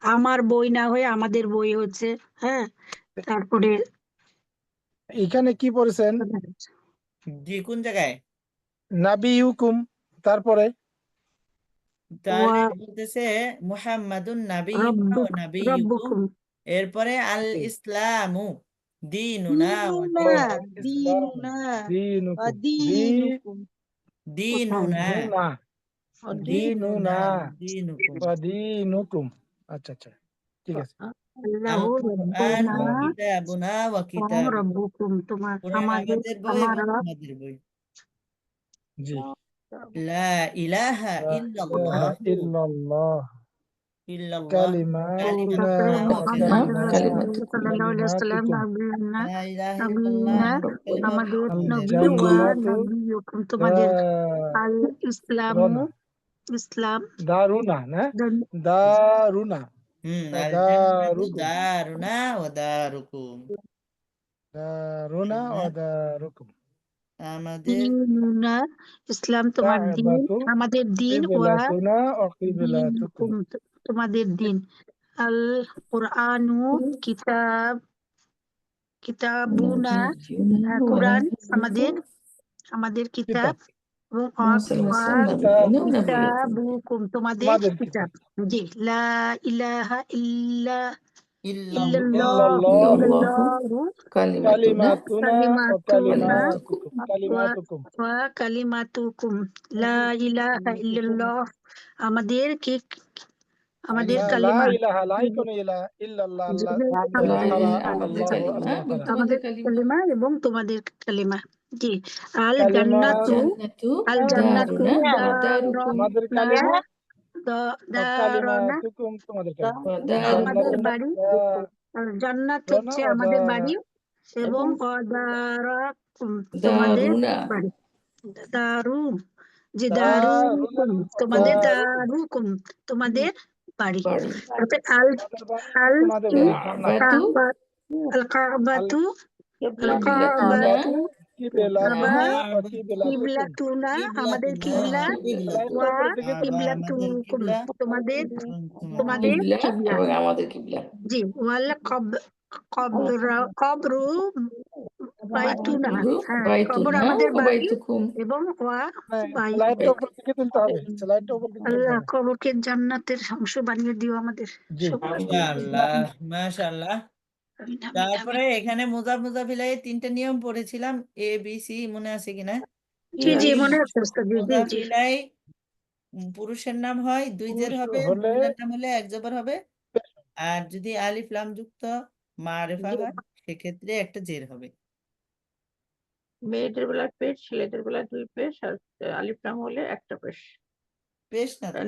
আমার বই না হয়ে আমাদের বই হচ্ছে। হ্যাঁ, তারপরে এখানে কি পড়েছেন? জি কোন জায়গায়? নাবিয়ুকুম তারপরে তাহলে বলতেছে মুহাম্মাদুন নাবিয়ুনা ওয়া নাবিয়ুকুম, রব্বুকুম এরপরে আল ইসলামু দীনুনা ওয়া দীনুনা দীনুনা ওয়া দীনুকুম দীনুনা দিনুনা দীনুকুম। ওয়া দিনুকুম। আচ্ছা আচ্ছা, ঠিক আছে। আল আল্লাহু কুরআনু রব্বুনা কিতাবুনা ওয়া ওয়া কিতাবুকুম, রব্বুকুম তোমার কুরআন আমাদের আমাদের বই আমার এবং রব। তোমাদের বই। জি। লা ইলাহা লা ইলাহা ইল্লাল্লাহু ইল্লাল্লাহ ইল্লাল্লাহু কালিমাতুনা তারপরে ওয়া কালিমাতুনা মুহাম্মদ কালিমাতুকুম। সাল্লাল্লাহু আলাইহি ওয়াসাল্লাম কালিমাতুকুম নবীনা লা ইলাহা ইল্লাল্লাহ নবীনা কালিমাতুন আমাদের আল নবী ওয়া জান্নাতু নবীকুম তোমাদের। আল ইসলামু ইসলাম দারুনা না দেন দারুনা আল জান্নাতু দারুকুম দারুনা ওয়া দারুকুম, দারুনা ওয়া দারুকুম আমাদের দিনুনা ইসলাম তোমার দিন, কাবাতু আমাদের দিন ওয়া কিবলাতুনা ওয়া কিবলাতুকুম। দিনুকুম তোমাদের দিন। আল কুরআনু কিতাবুনা কুরআন আমাদের কিতাব কিতাব এবং মুহাম্মদ সাল্লাল্লাহু আলাইহি ওয়াসাল্লাম কিতাব নাবিয়ুনা ওয়া নাবিয়ুকুম। কিতাবুকুম তোমাদের আমাদের কিতাব। কিতাব জি, লা ইলাহা ইল্লাল্লাহু ইল্লাল্লাহু ইল্লাল্লাহু কালিমাতুনা কালিমাতুনা ওয়া কালিমাতুনা কালিমাতুকুম কালিমাতুকুম ওয়া কালিমাতুকুম লা ইলাহা ইল্লাল্লাহ আমাদের কি আমাদের লা কালিমা। ইলাহা লা ইকুনু ইলাহা ইল্লাল্লাহ আল্লাহ লা ছাড়া ইলাহা আমাদের আল্লাহু কালিমা আল্লাহ এবং ছাড়া তোমাদের আমাদের কালিমা। কালিমা এবং তোমাদের কালিমা। জি, আল কালিমা জান্নাতু জান্নাতু আল জান্নাতু দারুনা ওয়া দারুকুম। আমাদের দারনা কালিমা ও দারনা কালিমাতুকুম তোমাদের কালিমা ওয়া দারুকুম। আমাদের জান্নাতুনা বাড়ি। আর জান্নাত দারুনা হচ্ছে ওয়া আমাদের বাড়ি এবং এবং অদারাকুম তোমাদের দারুনা বাড়ি। দারু যে দারুল দারুকুম, তোমাদের দারুল দারুকুম, তোমাদের বাড়ি। বাড়ি। তারপরে আল আল তোমাদের কি বাড়ি জান্নাত। কাবাতু আল কাবাতু আল কিবলাতুনা কাবাতু কিবলাতুনা আবার ওয়া কিবলাতুকুম। কিবলাতুনা, আমাদের কিবলা, লাইনটা ওয়া উপরের দিকে তুলতে হবে। আমাদের কিবলাতুকুম, কিবলা তোমাদের এবং তোমাদের তোমাদের কিবলা কিবলা। এবং আমাদের কিবলা। জি, ওয়াল কবরু বাইতুনা, বাইতুহু হ্যাঁ, কবর বাইতুনা আমাদের ওয়া বাড়ি, বাইতুকুম। এবং ওয়া লাইনটা উপরের দিকে তুলতে হবে। লাইনটা উপরের দিকে তুলতে আল্লাহ হবে। কবরকে জান্নাতের অংশ বানিয়ে দিও আমাদের জি। সকলকে। মাশাআল্লাহ মাশাআল্লাহ। আমিন, আমিন, তারপরে আমিন। এখানে মুজাফ মুজাফিলাই তিনটা নিয়ম পড়েছিলাম, এ বি সি, মনে আছে কিনা? জি জি, যদি মনে আছে ওস্তাদ, জি জি জি। মুজাফিলাই পুরুষের নাম হয় দুই জের পুরুষ হবে, হলে মহিলার নাম হলে এক জবর হবে, আর যদি আলিফ লাম যুক্ত মারেফা হয় সেক্ষেত্রে একটা জের হবে। মেয়েদের বেলায় পেশ, ছেলেদের বেলায় 2 পেশ, আর আলিফ লাম হলে একটা পেশ। বেশ না তো?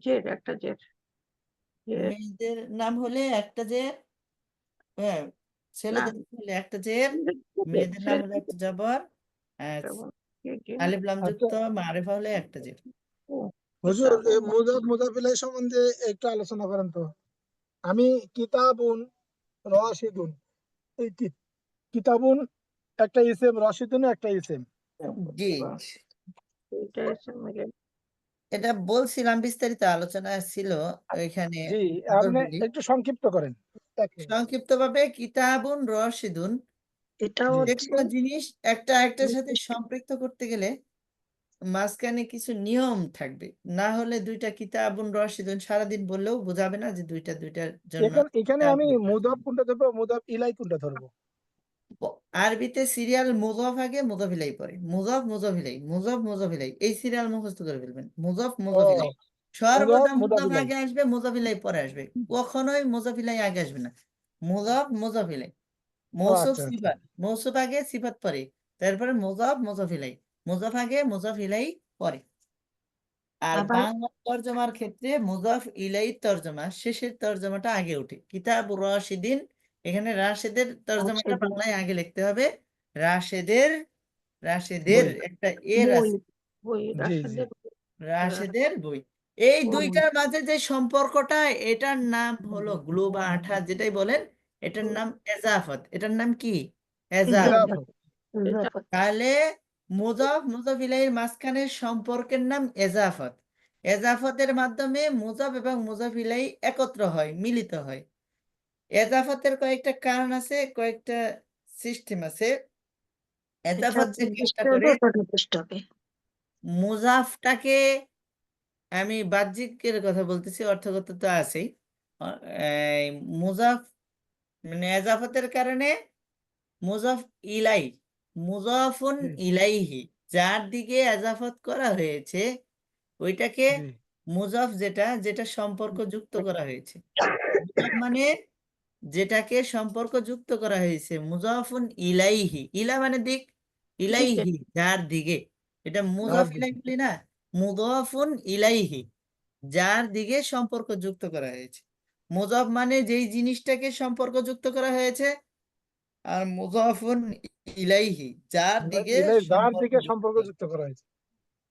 জের, একটা জের। জের। মেয়েদের নাম হলে একটা জের, হ্যাঁ, না, ছেলেদের নাম হলে একটা জের, মেয়েদের নাম হলে একটা জবর, আর আলিফ লাম আচ্ছা যুক্ত মারেফা হলে একটা জের। হুজুর, এই মুজাফিলাই সম্বন্ধে একটু আলোচনা করেন তো। আমি কিতাবুন রাশিদুন, এই কিতাবুন একটা ইসেম, রাশিদুন একটা ইসেম। জি, এটা এসে মিলে। এটা বলছিলাম, বিস্তারিত আলোচনা ছিল ওইখানে। জি, আবার আপনি বলি একটু সংক্ষিপ্ত করেন। এক মিনিট। সংক্ষিপ্ত ভাবে, কিতাবুন রশিদুন, এটা জি। হচ্ছে যেকোনো জিনিস একটা একটার সাথে সম্পৃক্ত করতে গেলে মাঝখানে কিছু নিয়ম থাকবে, না হলে দুইটা কিতাবুন রশিদুন সারাদিন বললেও বোঝাবে না যে দুইটা দুইটার জন্য এখানে আমি কিতাবুন মুদাফ রশিদুন। কোনটা ধরবো, মুদাফ ইলাই কোনটা ধরবো? আরবিতে সিরিয়াল মুজফ আগে মুজফ ইলাই পরে, মুজফ মুজফ ইলাই, মুজফ মুজফ ইলাই, এই সিরিয়াল মুখস্থ করে ফেলবেন। মুজফ ও, মুজফ ইলাই, মুদাফ সর্বদা মুদাফ মুজফ ইলাই। আগে আসবে, মুজফ ইলাই পরে আসবে, কখনোই মুজফ ইলাই আগে আসবে না। মুজফ মুজফ ইলাই, ও মৌসুফ আচ্ছা আচ্ছা। সিফাত, মৌসুফ আগে সিফাত পরে, তারপরে মুজফ মুজফ ইলাই, মুজফ আগে মুজফ ইলাই পরে। আর আবার বাংলা তরজমার ক্ষেত্রে মুজাফ ইলাই তরজমা শেষের তরজমাটা আগে ওঠে। কিতাব রাশিদিন, এখানে রাশেদের তরজমাটা রাশেদিন, বাংলায় আগে লিখতে হবে। রাশেদের, রাশেদের বই। একটা এর বই, আছে, বই, জি জি। রাশেদের রাশেদের বই। এই বই, দুইটার মাঝে যে সম্পর্কটা, এটার নাম হলো গ্লু বা আঠা, যেটাই বলেন, এটার নাম এজাফত। এটার নাম কি? এজাফত। ইজাফত, ইজাফত। ইজাফত। তাহলে মুজাফ মুজাফ ইলাইহির মাঝখানের সম্পর্কের নাম এজাফত। এজাফতের মাধ্যমে মুজাফ এবং মুজাফ ইলাইহি একত্র হয়, মিলিত হয়। এজাফতের কয়েকটা কারণ আছে, কয়েকটা সিস্টেম আছে। এটা এজাফত যে নির্দিষ্ট কাজটা হবে, করে, ওটা নির্দিষ্ট হবে। মুজাফটাকে, আমি বাহ্যিকের কথা বলতেছি, অর্থগত তো আছেই। এই মুজাফ মানে এজাফতের কারণে মুজাফ ইলাই, মুজাফুন জি ইলাইহি, যার দিকে এজাফত করা হয়েছে ওইটাকে জি। মুজাফ, যেটা যেটা সম্পর্ক যুক্ত করা হয়েছে। মুজাফ মানে যেটাকে সম্পর্ক যুক্ত করা হয়েছে। মুজাফুন ইলাইহি, ইলা মানে দিক, দিকে। ইলাইহি যার দিকে, এটা যার মুজাফ ইলাই দিকে। বলি না, মুজাফুন ইলাইহি যার দিকে সম্পর্ক যুক্ত করা হয়েছে। মুজাফ মানে যেই জিনিসটাকে সম্পর্ক যুক্ত করা হয়েছে, আর মুজাফুন ইলাইহি যার দিকে ইলাই যার সম্পর্ক দিকে যুক্ত সম্পর্ক করা। যুক্ত করা হয়েছে।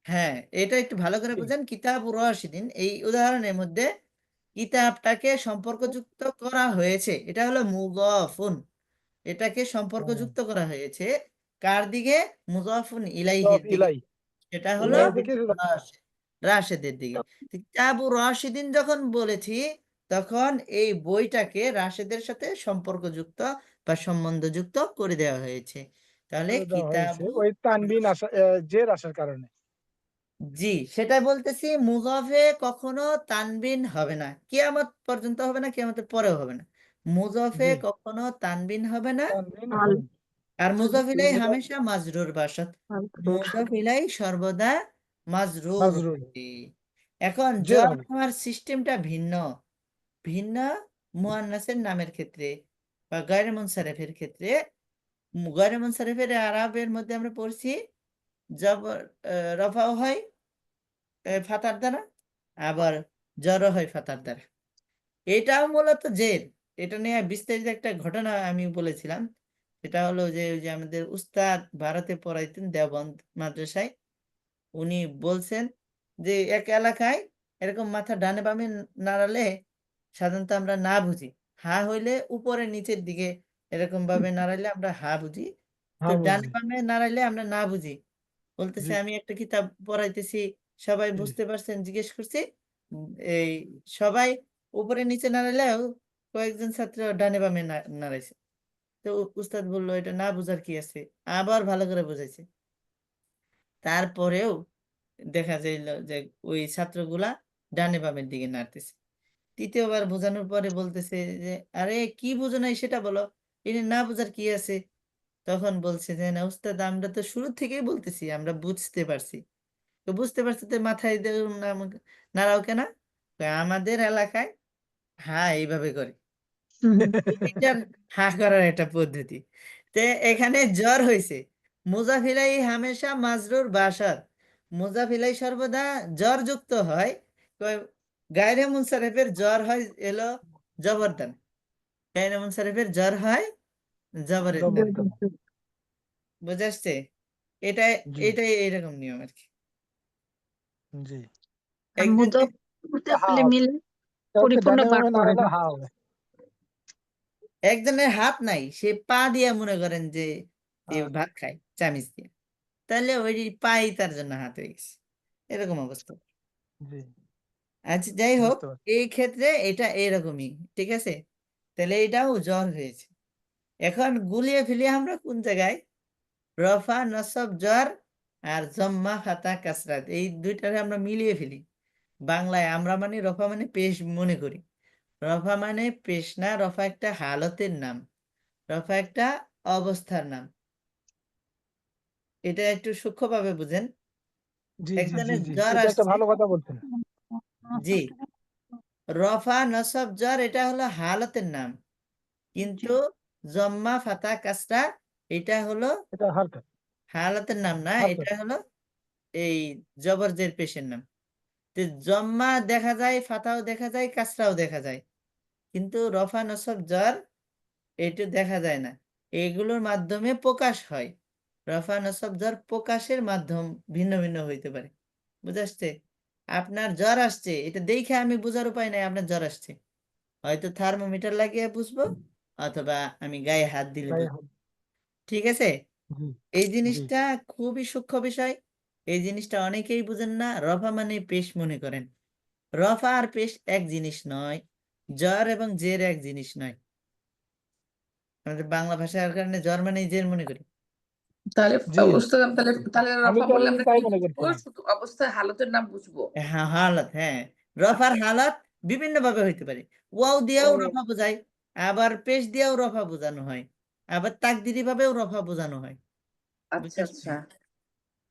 হ্যাঁ, এটা একটু ভালো করে জি বুঝেন। কিতাব রাশিদিন, এই উদাহরণের মধ্যে কিতাবটাকে সম্পর্কযুক্ত করা হয়েছে, এটা হলো মুজাফুন, এটাকে সম্পর্কযুক্ত করা হয়েছে কার দিকে? মুজাফুন মুদাফ ইলাইহির দিকে, ইলাই। সেটা হলো ইলাই দিকে রাশিদ, রাশেদের দিকে। কিতাবু রাশিদিন যখন বলেছি, তখন এই বইটাকে রাশেদের সাথে সম্পর্কযুক্ত বা সম্বন্ধযুক্ত করে দেওয়া হয়েছে। তাহলে করে দেওয়া হয়েছে কিতাবু, ওই তানবিন আসা, জের আসার কারণে। জি সেটাই বলতেছি, মুজাফে কখনো তানবিন হবে না, কিয়ামত পর্যন্ত হবে না, কিয়ামতের পরেও হবে না। মুজাফে জি, কখনো তানবিন হবে না। তানবিন আল হবে না। আর মুজাফ ইলাই মুদাফ হামেশা মাজরুর বাসাত, মাবরুর, মুজাফ ইলাই সর্বদা মাজরুর মাজরুর, হবে। এখন জের জর হবে। হওয়ার সিস্টেমটা ভিন্ন, ভিন্ন মুয়ান্নাসের নামের ক্ষেত্রে বা গায়রে মুনসারিফের ক্ষেত্রে। গায়রে মুনসারিফের আরাবের মধ্যে আমরা পড়ছি, জবর রফাও হয় ফাতার দ্বারা, আবার জড়ো হয় ফাতার দ্বারা। এটাও মূলত জের। এটা নিয়ে বিস্তারিত একটা ঘটনা আমি বলেছিলাম। সেটা হলো যে, ওই যে আমাদের উস্তাদ ভারতে পড়াইতেন দেওবন্দ মাদ্রাসায়, উনি বলছেন যে এক এলাকায় এরকম মাথা ডানে বামে নাড়ালে সাধারণত আমরা না বুঝি। হা হইলে উপরে নিচের দিকে এরকম ভাবে নাড়াইলে আমরা হা বুঝি। তো হ্যাঁ ডানে বুঝি। বামে নাড়াইলে আমরা না বুঝি। বলতেছে জি আমি একটা কিতাব পড়াইতেছি, সবাই জি বুঝতে পারছেন জিজ্ঞেস করছি। এই সবাই উপরে নিচে নাড়াইলেও কয়েকজন ছাত্র ডানে বামে নাড়াইছে। তো উস্তাদ বলল এটা না বুঝার কি আছে, আবার ভালো করে বুঝাইছে। তারপরেও দেখা যাইল যে ওই ছাত্রগুলা ডানে বামের দিকে নাড়তেছে। তৃতীয়বার বোঝানোর পরে বলতেছে যে আরে কি বুঝো নাই সেটা বলো, এটা না বুঝার কি আছে। তখন বলছে যে না উস্তাদ আমরা তো শুরু থেকেই বলতেছি আমরা বুঝতে পারছি। তো বুঝতে পারছি তো মাথায় দিয়ে নাড়াও কেন? কয়, আমাদের এলাকায় হ্যাঁ এইভাবে করে। এটার হা করার একটা পদ্ধতি। তে এখানে জ্বর হয়েছে মুজাফিলাই হামেশা মাজরুর বাসার, মুজাফিলাই সর্বদা জ্বর যুক্ত হয়। কয়, গায়রে মুনসারিফের জ্বর হয় এলো জবরদান, গায়রে মুনসারিফের জ্বর হয় জবরের দ্বারা। জবরদস্ত। বুঝে আসছে? এটাই জি এটাই এইরকম নিয়ম আর কি। জি। আর একজনকে হা মুজাফিলে মিলে এটা হচ্ছে পরিপূর্ণ ডানে পাঠ বামে করে নাড়ালে না। হা হবে। একজনের হাত নাই, সে পা দিয়ে মনে করেন যে এ হ্যাঁ ভাত খায় চামিচ দিয়ে, তাহলে ওই পাই তার জন্য হাত হয়ে গেছে, এরকম অবস্থা। জি আচ্ছা যাই হোক, বুঝতে পারছি। এই ক্ষেত্রে এটা এরকমই, ঠিক আছে। তাহলে এটাও জ্বর হয়েছে। এখন গুলিয়ে ফেলি আমরা কোন জায়গায়, রফা নসব জ্বর আর জম্মা ফাতা কাসরাত এই দুইটারে আমরা মিলিয়ে ফেলি। বাংলায় আমরা মানে রফা মানে পেশ মনে করি। রফা মানে পেশ না, রফা একটা হালতের নাম, রফা একটা অবস্থার নাম। এটা একটু সূক্ষ্মভাবে বুঝেন। জি জি জি একজনের জি জ্বর এটা একটা আসছে, ভালো কথা বলছেন। জি, রফা নসব জ্বর এটা হলো হালতের নাম, কিন্তু জম্মা ফাতা কাসরা এটা হলো এটা হালকা হালতের নাম না, হালকা। এটা হলো এই জবরজের পেশের নাম। তো জম্মা দেখা যায়, ফাতাও দেখা যায়, কাসরাও দেখা যায়, কিন্তু রফা নসব জ্বর এটা দেখা যায় না। এগুলোর মাধ্যমে প্রকাশ হয়। রফা নসব জ্বর প্রকাশের মাধ্যম ভিন্ন ভিন্ন হইতে পারে। বুঝে আসছে? আপনার জ্বর আসছে এটা দেখে আমি বোঝার উপায় নাই আপনার জ্বর আসছে, হয়তো থার্মোমিটার লাগিয়ে বুঝবো, অথবা আমি গায়ে হাত দিলে গায়ে বুঝবো। হাত। ঠিক আছে, জি এই জি জিনিসটা খুবই সূক্ষ্ম বিষয়। এই জিনিসটা অনেকেই বুঝেন না, রফা মানে পেশ মনে করেন। রফা আর পেশ এক জিনিস নয়, জ্বর এবং জের এক জিনিস নয়। আমাদের বাংলা ভাষার কারণে জ্বর মানেই জের মনে করি। তাহলে জি উস্তাদ তাহলে তাহলে আমি রফা তো বললে এতদিন আমরা তাই কি মনে বুঝবো? করছিলাম। শুধু অবস্থায় হালতের নাম বুঝবো। হ্যাঁ হালত, হ্যাঁ, রফার হালত বিভিন্ন ভাবে হইতে পারে। ওয়াও দিয়েও ও রফা বোঝায়, আবার পেশ দিয়েও রফা বোঝানো হয়, আবার তাকদিরি ভাবেও রফা বোঝানো হয়। বুঝতে আচ্ছা পারছেন? আচ্ছা।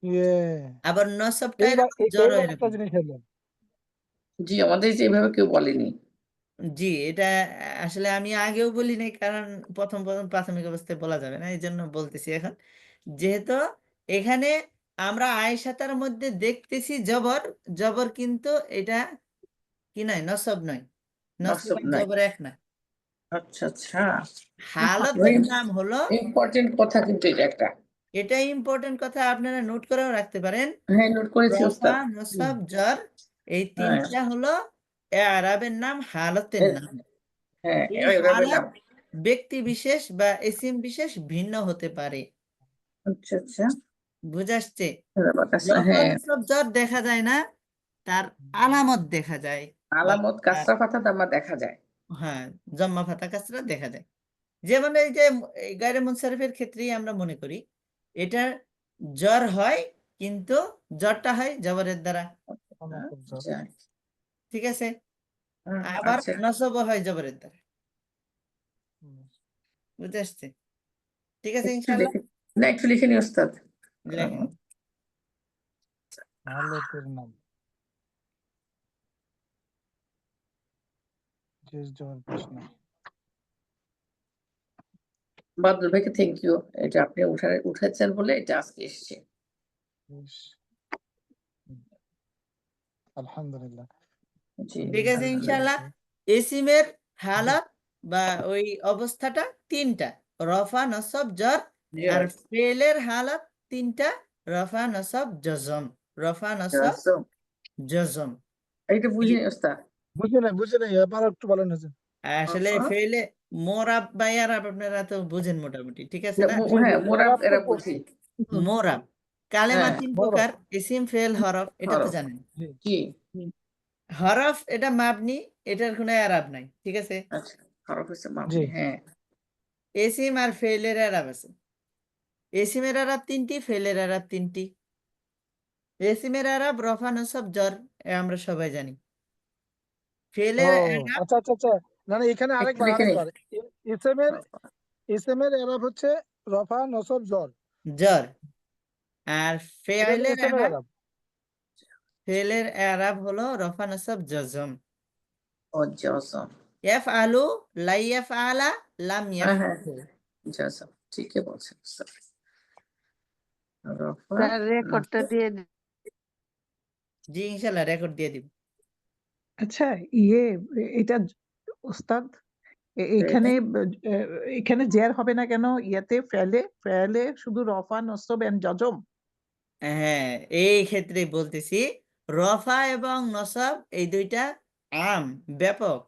ইয়ে আবার নসবটা এইবার এরকম, জ্বরও এইবার একটা এরকম। জিনিস এলো। জি আমাদের যে এইভাবে কেউ বলেনি। জি, এটা আসলে আমি আগেও বলি নাই, কারণ প্রথম প্রথম প্রাথমিক অবস্থায় বলা যাবে না, এই জন্য বলতেছি এখন। যেহেতু এখানে আমরা আয়েশাতার মধ্যে দেখতেছি জবর, জবর কিন্তু এটা কি নয়, নসব নয়, নসব নসব আর নাই। জবর এক না। আচ্ছা আচ্ছা। হালতের নাম হলো, ইম্পর্টেন্ট কথা কিন্তু এটা একটা। এটা ইম্পর্টেন্ট কথা, আপনারা নোট করেও রাখতে পারেন। হ্যাঁ নোট করেছি রফা উস্তাদ। নসব জ্বর এই হ্যাঁ তিনটা হলো আরবের নাম, হালতের এ- নাম। হ্যাঁ এই এভাবে হালত নাম। ব্যক্তি বিশেষ বা ইসিম বিশেষ ভিন্ন হতে পারে। আচ্ছা আচ্ছা। বুঝাচ্ছে? আমার কাছে রফা হ্যাঁ নসব জ্বর দেখা যায় না, তার আলামত দেখা যায়, বা আলামত তার, কাসরা ফাতা দামা দেখা যায়। হ্যাঁ, জম্মা ফাতা কাসরা দেখা যায়। যেমন এই যে এই গায়রে মুনসারিফের ক্ষেত্রেই আমরা মনে করি এটা জ্বর হয়, কিন্তু জ্বরটা হয় জবরের দ্বারা। আচ্ছা ঠিক আছে, আবার আচ্ছা। নসবও হয় জবরের দ্বারা। বুঝতে আসছে? ঠিক আছে একটু ইনশাল্লাহ, লিখে না একটু লিখে নি উস্তাদ। লেখেন। হালতের নাম শেষ জবাব প্রশ্ন। বাদল ভাইকে থ্যাংক ইউ, এটা আপনি উঠাচ্ছেন বলে এটা আজকে এসছে। আলহামদুলিল্লাহ। জি ঠিক আছে আলহামদুলিল্লাহ। ইনশাল্লাহ। এসিমের হালাত বা ওই অবস্থাটা তিনটা, রফা নসব জ্বর। জি আর ফেলের হালাত তিনটা, রফা নসব জজম। রফা নসব জজম জজম। এটা বুঝিনি ওস্তাদ বুঝে নাই এবার একটু বলেন হুজুর। আসলে রফা ফেলে মোরাব বা ইয়ারাব আপনারা তো বুঝেন মোটামুটি, ঠিক আছে না? জি হ্যাঁ মোরাব এরাব তো এরা বুঝি মোরাব কালেমা হ্যাঁ 3 বড়। প্রকার, ইসিম ফেল হরফ, এটা তো হরফ জানেন। জি কি হরফ এটা মাবনি, এটার কোনো এরাব নাই, ঠিক আছে? আচ্ছা হরফ হচ্ছে জি মাবনি হ্যাঁ এসিম আর ফেলের এরাব আছে। এসিমের এরাব 3টি, ফেলের এরাব 3টি। এসিমের এরাব রফা নসব জর, আমরা সবাই জানি। ও ফেলের এরাব আচ্ছা আচ্ছা আচ্ছা, না না এখানে একটু আরেকবার লিখে নিই ইসেমের এরাব হচ্ছে রফা নসব জর, জর, আর এটা হলো ফেলের ইসেমের এরাব, এরাব। ফেলের এরাব হলো রফা নসব জজম। ও জজম ইয়াফ আলু, লাই ইয়াফ আলা, লাম হ্যাঁ হ্যাঁ ইয়াফআলু। জজম ঠিকই বলছেন ওস্তাদ রফা স্যার রেকর্ডটা নসব দিয়ে জি ইনশাল্লাহ রেকর্ড দিয়ে দিব। আচ্ছা এটা ওস্তাদ এখানে এখানে জের হবে না কেন? ইয়াতে ফেলে ফেলে শুধু রফা নসব এন্ড জজম। হ্যাঁ, এই ক্ষেত্রে বলতেছি রফা এবং নসব এই দুইটা আম, ব্যাপক।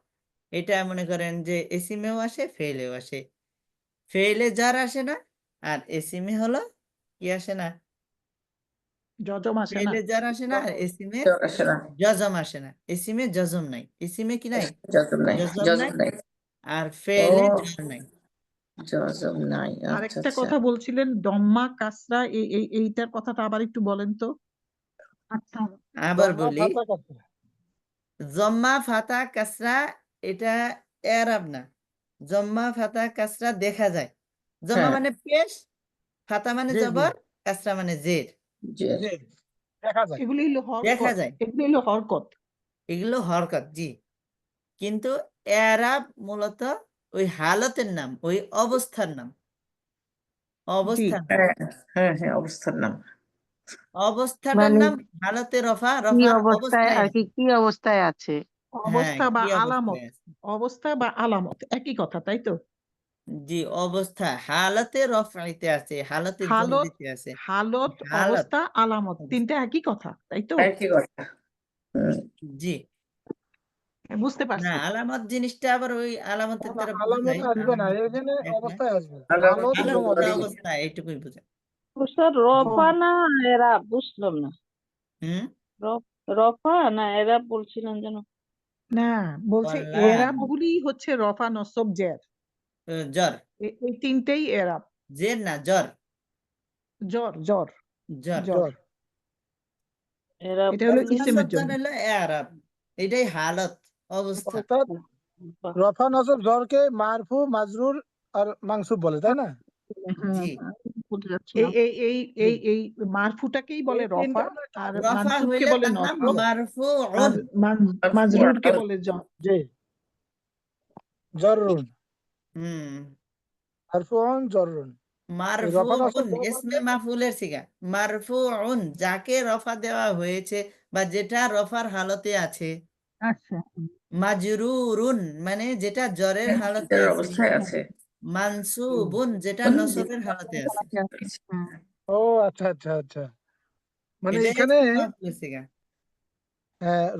এটা মনে করেন যে এসিমেও আসে, ফেলেও আসে। ফেলে যার আসে না, আর এসিমে হলো কি আসে না, জজম আসে না। ফেলে যার আসে না, আর এসিমে জ্বর আসে না জজম আসে না। এসিমে জজম নাই, এসিমে কি নাই, জজম নাই জজম নাই, জজম নাই আর ও ফেলে জ্বর নাই। জজম নাই আচ্ছা আরেকটা আচ্ছা কথা বলছিলেন দম্মা কাসরা, এইটার কথাটা আবার একটু বলেন তো। আচ্ছা আবার জম্মা বলি, ফাতা কাসরা। জম্মা ফাতা কাসরা এটা এরাব না। জম্মা ফাতা কাসরা দেখা যায়। জম্মা হ্যাঁ মানে পেশ, ফাতা মানে জি জি জবর, কাসরা মানে জের। জের জি দেখা যায়। এগুলি হলো দেখা হরকত, যায়, এগুলি হলো হরকত। এগুলো হরকত, জি। কিন্তু এরাব মূলত ওই হালতের নাম, ওই অবস্থার নাম, জি অবস্থার নাম, হ্যাঁ হ্যাঁ হ্যাঁ অবস্থার নাম অবস্থাটার মানে নাম হালতে রফা, কি রফার অবস্থায় অবস্থায় আর আছে। কি অবস্থায় আছে। হ্যাঁ, অবস্থা বা কি আলামত, অবস্থায় আছে, অবস্থা বা আলামত একই কথা, তাই তো? জি অবস্থা হালতে রফাইতে আছে, হালতে হালত, জমজিতে আছে। হালত, হালত অবস্থা, আলামত অবস্থা, তিনটা একই কথা, তাই তো? একই কথা জি। বুঝতে না, পারছি। আলামত জিনিসটা আবার ওই আলামতের দ্বারা বোঝা আলামত যায়, আসবে না, আলামত এখানে এক না। অবস্থায় আসবে। আলামত হালত এবং হালত জরি অবস্থা এইটুকুই বোঝা। স্যার রফা না এরা বুঝলাম না। হুম, রফা না এরা বলছিলেন যেন। না, বলছে বললাম এরাব গুলি হচ্ছে রফা নসব জের, জ্বর, এই তিনটেই এরাব। জের না জ্বর, জ্বর জ্বর জ্বর। জ্বর, জ্বর। এরা এটা হলো রফা ইসেমের নসব জন্য। জ্বর হলো এরাব, এটাই হালত, অবস্থা। অর্থাৎ রফা নসব জরকে মারফু মাজরুর আর মানসুব বলে, তাই না? জি বুঝতে যাচ্ছি এই না। এই এই জি। এই এই মারফুটাকেই বলে এই রফা, তিনটা হলো একটা আর হালত। রফা মানসুবকে হইলে বলে তার নাম নসব, মারফুউন। আর মারফু মাজরুরকে আর বলে জর। জি জররুন, হুম, মারফুউন জররুন। এই রফা নসব মারফুউন জর ইসমে হচ্ছে মাফুলের সিগা। মারফুউন যাকে রফা দেওয়া হয়েছে বা যেটা রফার হালতে আছে। আচ্ছা মাজরুরুন মানে যেটা জ্বরের হালতে যার আছে। অবস্থায় আছে মানসুবুন যেটা নসবের হালতে আছে। ও আচ্ছা আচ্ছা আচ্ছা, মানে এটাই এখানে ইসমে মাফুলের সিগা।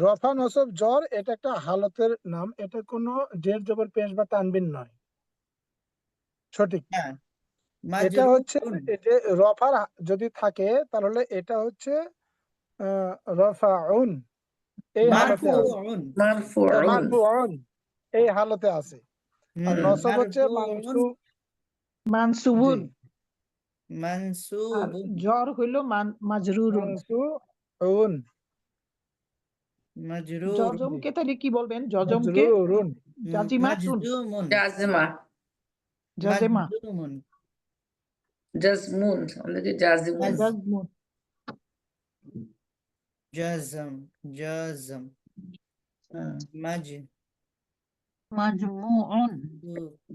রফা নসব জর এটা একটা হালতের নাম, এটা কোনো জের জবর পেশ বা তানবিন নয়, সঠিক। হ্যাঁ, এটা হচ্ছে মাজরুরুন, এই যে রফার যদি থাকে তাহলে এটা হচ্ছে রফাউন, এই হালতে আছে। মারফুউন, মারফুউন মারফুউন এই হালতে আছে। আর নসব হচ্ছে মারফুউন, মানসুবুন, জি আর মানসুবুন, জ্বর হইলো মাজরুরুন। মানসুউন মাজরুর, জজমকে তাহলে কি বলবেন? জজমকে মাজরুরুন জাজিমাতুন, মাজজুমুন, জাজমা জাজেমা, মাজজুমুন, জাজমুন আমাদেরকে জাজিমুন জাজমুন, জাজম, জাজম, মাজ, মাজমুউন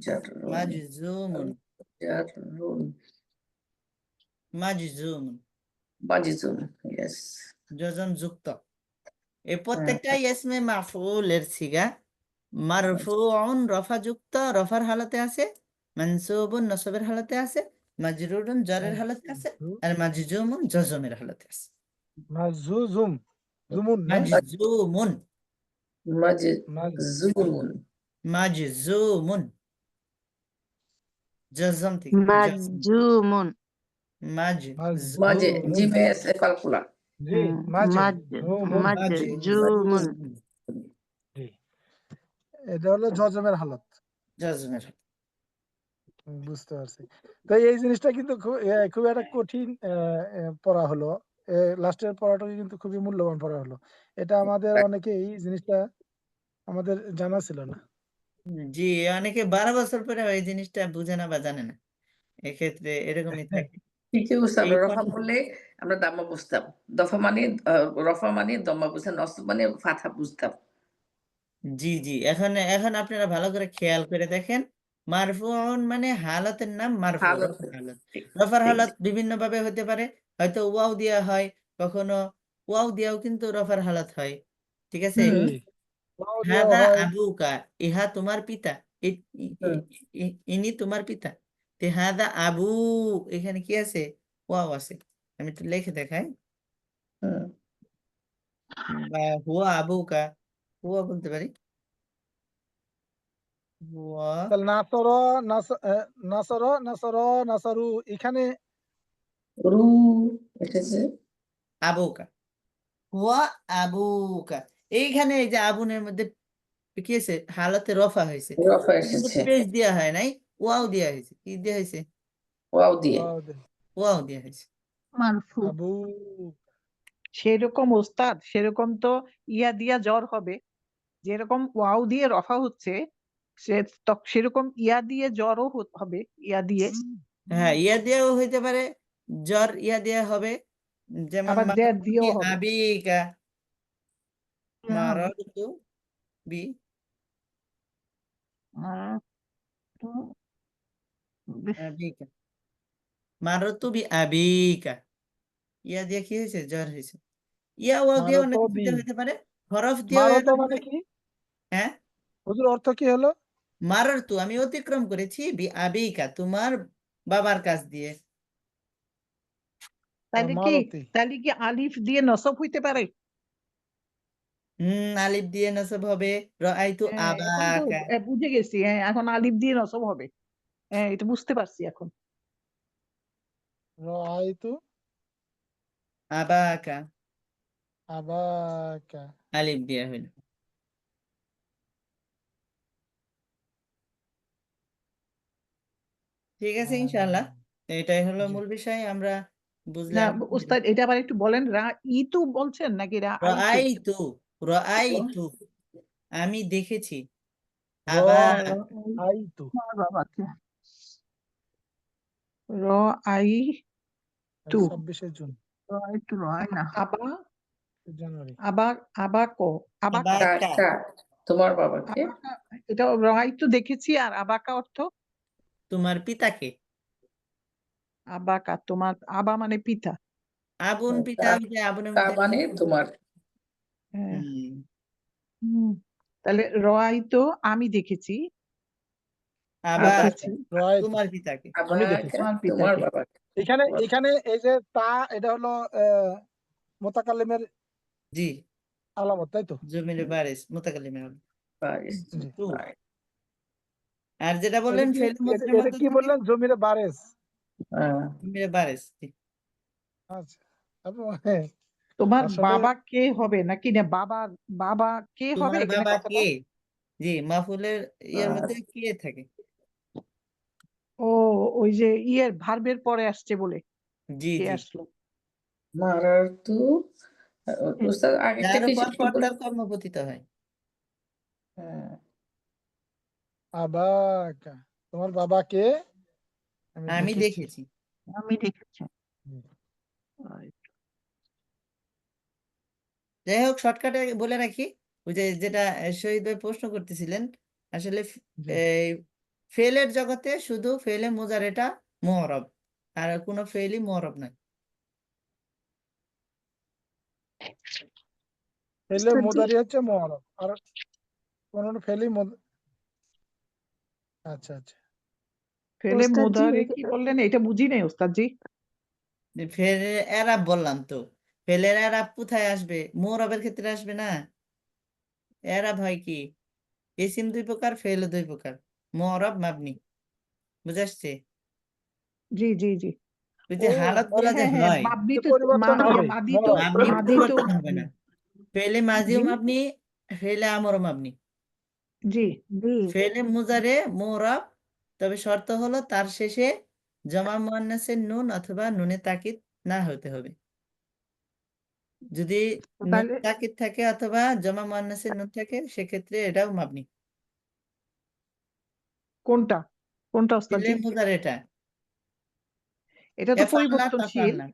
জারুন মাজজুমুন, জারুন মাজজুমুন, বাজিজুন ইয়েস জজম যুক্ত। এই প্রত্যেকটাই ইসমে মাফউলের সিগা। মারফুউন রফা যুক্ত, রফার হালতে আছে। মানসুবুন নসবের হালতে আছে। মাজরুরুন জারের হালতে আছে। আর মাজজুমুন জজমের হালতে আছে। মাজুজুম, জুমুন না? মাজজুমুন, মাজজুমুন, মাজজুমুন, জজম থেকে জজম, মাজুমুন, মাঝে মাজজুমুন, জিমে আছে কালকুলা, জি, মাজজুমুন, মাজজুমুন। মাজজুমুন, জি। এটা হলো জজমের হালত। জজমের, বুঝতে পারছি। তো এই জিনিসটা কিন্তু খুব একটা কঠিন পড়া হলো। লাস্টের পড়াটা কিন্তু খুবই মূল্যবান পড়া হলো। এটা আমাদের অনেকেই এই জিনিসটা আমাদের জানা ছিল না। জি, অনেকে 12 বছর পরে এই জিনিসটা বুঝে না বা জানে না, এক্ষেত্রে এরকমই থাকে। ঠিকই বুঝতাম এই রফা বললে আমরা দাম্মা বুঝতাম, দফা মানে রফা মানে দম্মা বুঝতাম, নসব মানে ফাথা বুঝতাম। জি জি, এখন এখন আপনারা ভালো করে খেয়াল করে দেখেন, মারফুউন মানে হালতের নাম মারফু, হালত রফার হালত। ঠিক রফার ঠিক হালত বিভিন্ন ভাবে হতে পারে, হয়তো ওয়াও দেয়া হয়, কখনো ওয়াও দিয়াও কিন্তু রফার হালত হয়, ঠিক আছে? হুম জি, ওয়াও দেওয়া হাদা হয়। আবুকা, ইহা তোমার পিতা, হুম ইনি তোমার পিতা। তে হাদা আবু, এখানে কি আছে? ওয়াও আছে। আমি একটু লিখে দেখাই, হুম বা হুয়া আবুকা, হুয়া বলতে পারি, হুয়া তাহলে নাসর, নাসারু, এখানে রু এসেছে, আবুকা, হুয়া আবুকা। এইখানে এই যে আবুনের মধ্যে কি হয়েছে? হালতে রফা হয়েছে, রফা কিন্তু এসেছে পেশ দেওয়া হয় নাই, ওয়াও দেওয়া হয়েছে। কি দেওয়া হয়েছে? ওয়াও দিয়ে। ওয়াও দেয়। ওয়াও দেওয়া হয়েছে। মারফু। আবু, সেরকম ওস্তাদ, সেরকম তো ইয়া দিয়া জ্বর হবে, যেরকম ওয়াও দিয়ে রফা হচ্ছে, সেরকম ইয়া দিয়ে জ্বরও হবে, ইয়া দিয়ে হ্যাঁ, ইয়া দিয়েও হইতে পারে, জ্বর ইয়া দেওয়া হবে, যেমন আবার দেড় দিয়েও হবে। আবিকা, মারারতু বি আবিকা, মারারতু বি আবিকা, ইয়া দিয়ে কি হয়েছে? জ্বর হয়েছে। ইয়া ওয়াও দিয়ে অনেক মারতো বি, কিছুতে হইতে পারে, হরফ দিয়েও মারতো এরকম মানে হয়। কি? হ্যাঁ, হুজুর অর্থ কি হলো? মারারতু আমি অতিক্রম করেছি, বি আবিকা তোমার বাবার কাছ দিয়ে। মারতি, তাহলে কি আলিফ দিয়ে নসব হইতে পারে? আলিফ দিয়ে নসব হবে, রাআইতু হ্যাঁ, এখন তো আবাকা, বুঝে গেছি। হ্যাঁ, এখন আলিফ দিয়ে নসব হবে। হ্যাঁ, এটা বুঝতে পারছি এখন। রাআইতু আবাকা, আবাকা। আলিফ দিয়া হইল। ঠিক আছে, ইনশাআল্লাহ। এটাই হলো জি। মূল বিষয়, আমরা না বুঝলাম। উস্তাদ, এটা আবার একটু বলেন, রা ইতু বলছেন নাকি রা আইতু? রাআইতু, রাআইতু আমি দেখেছি, আবা রাআইতু, আমার বাবাকে। র আই তু, 26শে জুন, রাই তু, রাই না, আবা, জানুয়ারি। আবা, আবাকো, আবাকা, আবাকা কার তোমার বাবাকে, আবাকা। এটা রাই তু দেখেছি, আর আবাকা অর্থ? তোমার পিতাকে, আবাকা তোমার, আবা মানে পিতা। আবুন পিতা, তা ওই যে আবুনের তা মধ্যে মানে তোমার, হ্যাঁ। হুম, তাহলে রয় তো আমি দেখেছি, আবাকা দেখেছি রাআইতু, তোমার পিতাকে, আমি আবাকা দেখেছি। আমার তোমার পিতাকে। বাবাকে, এখানে এখানে এই যে তা, এটা হলো মোতাকাল্লিমের জি, আলামত, তাই তো? জমিরে বারিস মুতাকাল্লিমের হলো। বারিশ, জি। তু। বারিশ। আর যেটা এটা বললেন কি ফেল মধ্যের এটা মধ্যে কি থাকে বললেন? জমিরে বারেস। হ্যাঁ, জমিরে বারিস, জি। আচ্ছা, হ্যাঁ, তোমার আসলে বাবা কে হবে নাকি না, বাবা, বাবা কে হবে তোমার এখানে বাবা কথাটা? কে, জি, মাফুলের ইয়ের আর মধ্যে কে থাকে। ও, ওই যে ইয়ের ভার্বের পরে আসছে বলে জি কে জি, আসলো? মারার তু, উস্তাদ আগেরটা যার কি উপর একটু বলে, কর্তার কর্ম পতিত হয়। হ্যাঁ, আবাকা, তোমার বাবাকে আমি আমি দেখেছি। দেখেছি। আমি দেখেছি। হুম। যাই হোক, শর্টকাটে বলে রাখি, ওই যে যেটা শহীদ ভাই প্রশ্ন করতেছিলেন, আসলে জি। এই ফেলের জগতে শুধু ফেলে মুজারেটা মুঅরব, আর কোনো ফেলই মুঅরব নয়। ফেলে উস্তাদ জি, মুদারি হচ্ছে মুআরব, আর কোন ফেলি আচ্ছা আচ্ছা। ফেলে উস্তাদ জি, মুদারে কি বললেন? এটা বুঝি নাই ওস্তাদ জি। যে ফেলে এরাব বললাম তো, ফেলের এরাব কোথায় আসবে? মুরাবের ক্ষেত্রে আসবে না। এরাব হয় কি, ইসিম দুই প্রকার, ফেল দুই প্রকার, মুরাব মাবনি। বুঝে আসছে? জি জি জি ওই যে ও হালত মানে গুলা যে হ্যাঁ হয়, মাবনি তো পরিবর্তন হবে মাদি তো মরদ। মাবনি মাদি তো পরিবর্তন হবে না। ফেলে মাজিও জি মাবনি, ফেলে আমরও মাবনি। জি জি ফেলে মুজারে মুরাব, তবে শর্ত হলো তার শেষে জমা মুয়ান্নাসের নুন অথবা নুনে তাকিদ না হতে হবে। যদি নুন তাহলে তাকিদ থাকে অথবা জমা মুয়ান্নাসের নুন থাকে, সেক্ষেত্রে এটাও মাবনি। কোনটা কোনটা ফেলে ওস্তাদজি? মুজারেটা এটা তো এফআলনা পরিবর্তনশীল, তাফআলনা,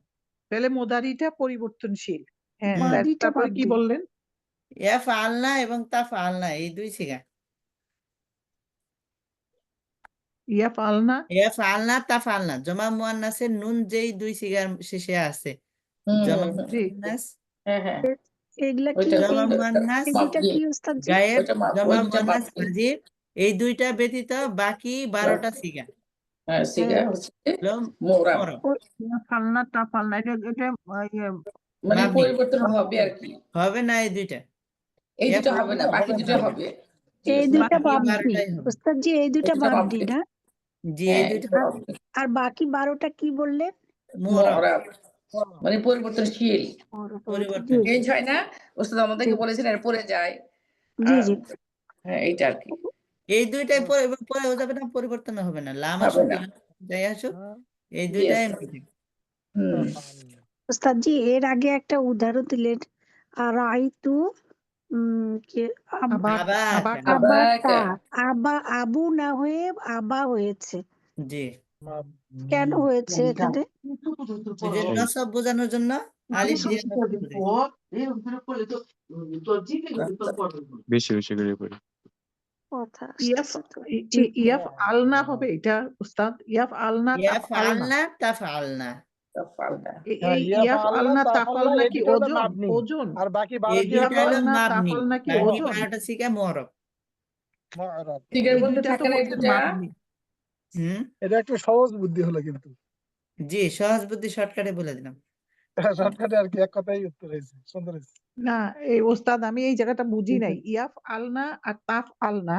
তাহলে মোদারিটা পরিবর্তনশীল। হ্যাঁ হুম, মাদিটা তারপরে বাদ কি দিই। বললেন? এফআলনা এবং তাফআলনা এই দুই সিগা। ইয়া ফালনা এফআলনা তাফআলনা জমা মুয়ান্নাসের নুন যেই দুই সিগার শেষে আছে, জমা জি মুয়ান্নাস, হ্যাঁ হ্যাঁ এগুলা কি ওইটা জমা এই মুয়ান্নাস এই দুইটা মাপনি, কি ওস্তাদজি? গায়েব, ওই জমা দুটা মুয়ান্নাস মাপনি। হাজির, এই দুইটা ব্যতীত বাকি 12টা সিগা হ্যাঁ সিগা হ্যাঁ হচ্ছে হলো মোরাব, মরব, ইয়া ফালনা তা ফালনা এটা এটা ইয়ে, মানে মাবনি। পরিবর্তন হবে আর কি। হবে না এই দুইটা, এই দুটো হবে না, এফআলনা বাকি দুটো হবে, হবে। জি এই ওস্তাদ, দুইটা বাকি মাপনি 12টাই হবে। ওস্তাদজি, এই এই দুইটা দুটো মাপনি মাপনি। না? জি এই হ্যাঁ এই দুইটা দুটো মাপনি। আর বাকি 12টা কি বললেন? মরব, মোরাব মানে পরিবর্তনশীল, পরিবর্তন। জি চেঞ্জ হয় না। ওস্তাদ জি আমাদেরকে বলেছেন এর পরে যায়। জি আর জি হ্যাঁ এইটা আর কি, এই দুইটাই পরেও যাবে না, পরিবর্তন হবে না, লাম হবে আসুক না। ইলাম যাই আসুক, এই জি দুইটাই ওস্তাদ। মিলে। হুম ওস্তাদজি, এর আগে একটা উদাহরণ দিলেন, আর আইতু কি আবার আবাকা, আবাকা আবাতা, আবাকা, আবু না হয়ে আবা হয়েছে, জি কেন হয়েছে এখানে? ওই যে নসব বোঝানোর জন্য আলিফ দিয়ে নসব বোঝাইছে। বেশি বেশি করে পড়ি। কথা ইয়াফ আসতেছে তো। জি ইয়াফ আলনা হবে এটা উস্তাদ, ইয়াফ আলনা তাফ আলনা। ইয়াফআলনা তাফআলনা, ফালনা। এই ইয়া ইয়াফ ফাআলনা আলনা তাফ তাফআলনা আলনা এই কি দুটো হলো ওজন? মাবনি ওজন আর বাকি এই 12টি ইয়াফ দুইটা হলো হলো আলনা তাফ মাবনি, আলনা কি বাকি ওজন? 12টা সিগা মুআরব। মুআরাব। সিগার এই মধ্যে দুইটা তো থাকে না এই হচ্ছে দুটা। মাবনি। হুম, এটা একটু সহজ বুদ্ধি হলো কিন্তু জি সহজ বুদ্ধি শর্টকাটে বলে দিলাম। শর্টকাটে আর কি এক কথাই উত্তর হয়েছে, সুন্দর হয়েছে। না এই ওস্তাদ আমি এই জায়গাটা বুঝি নাই, ইয়াফ আলনা আর তাফ আলনা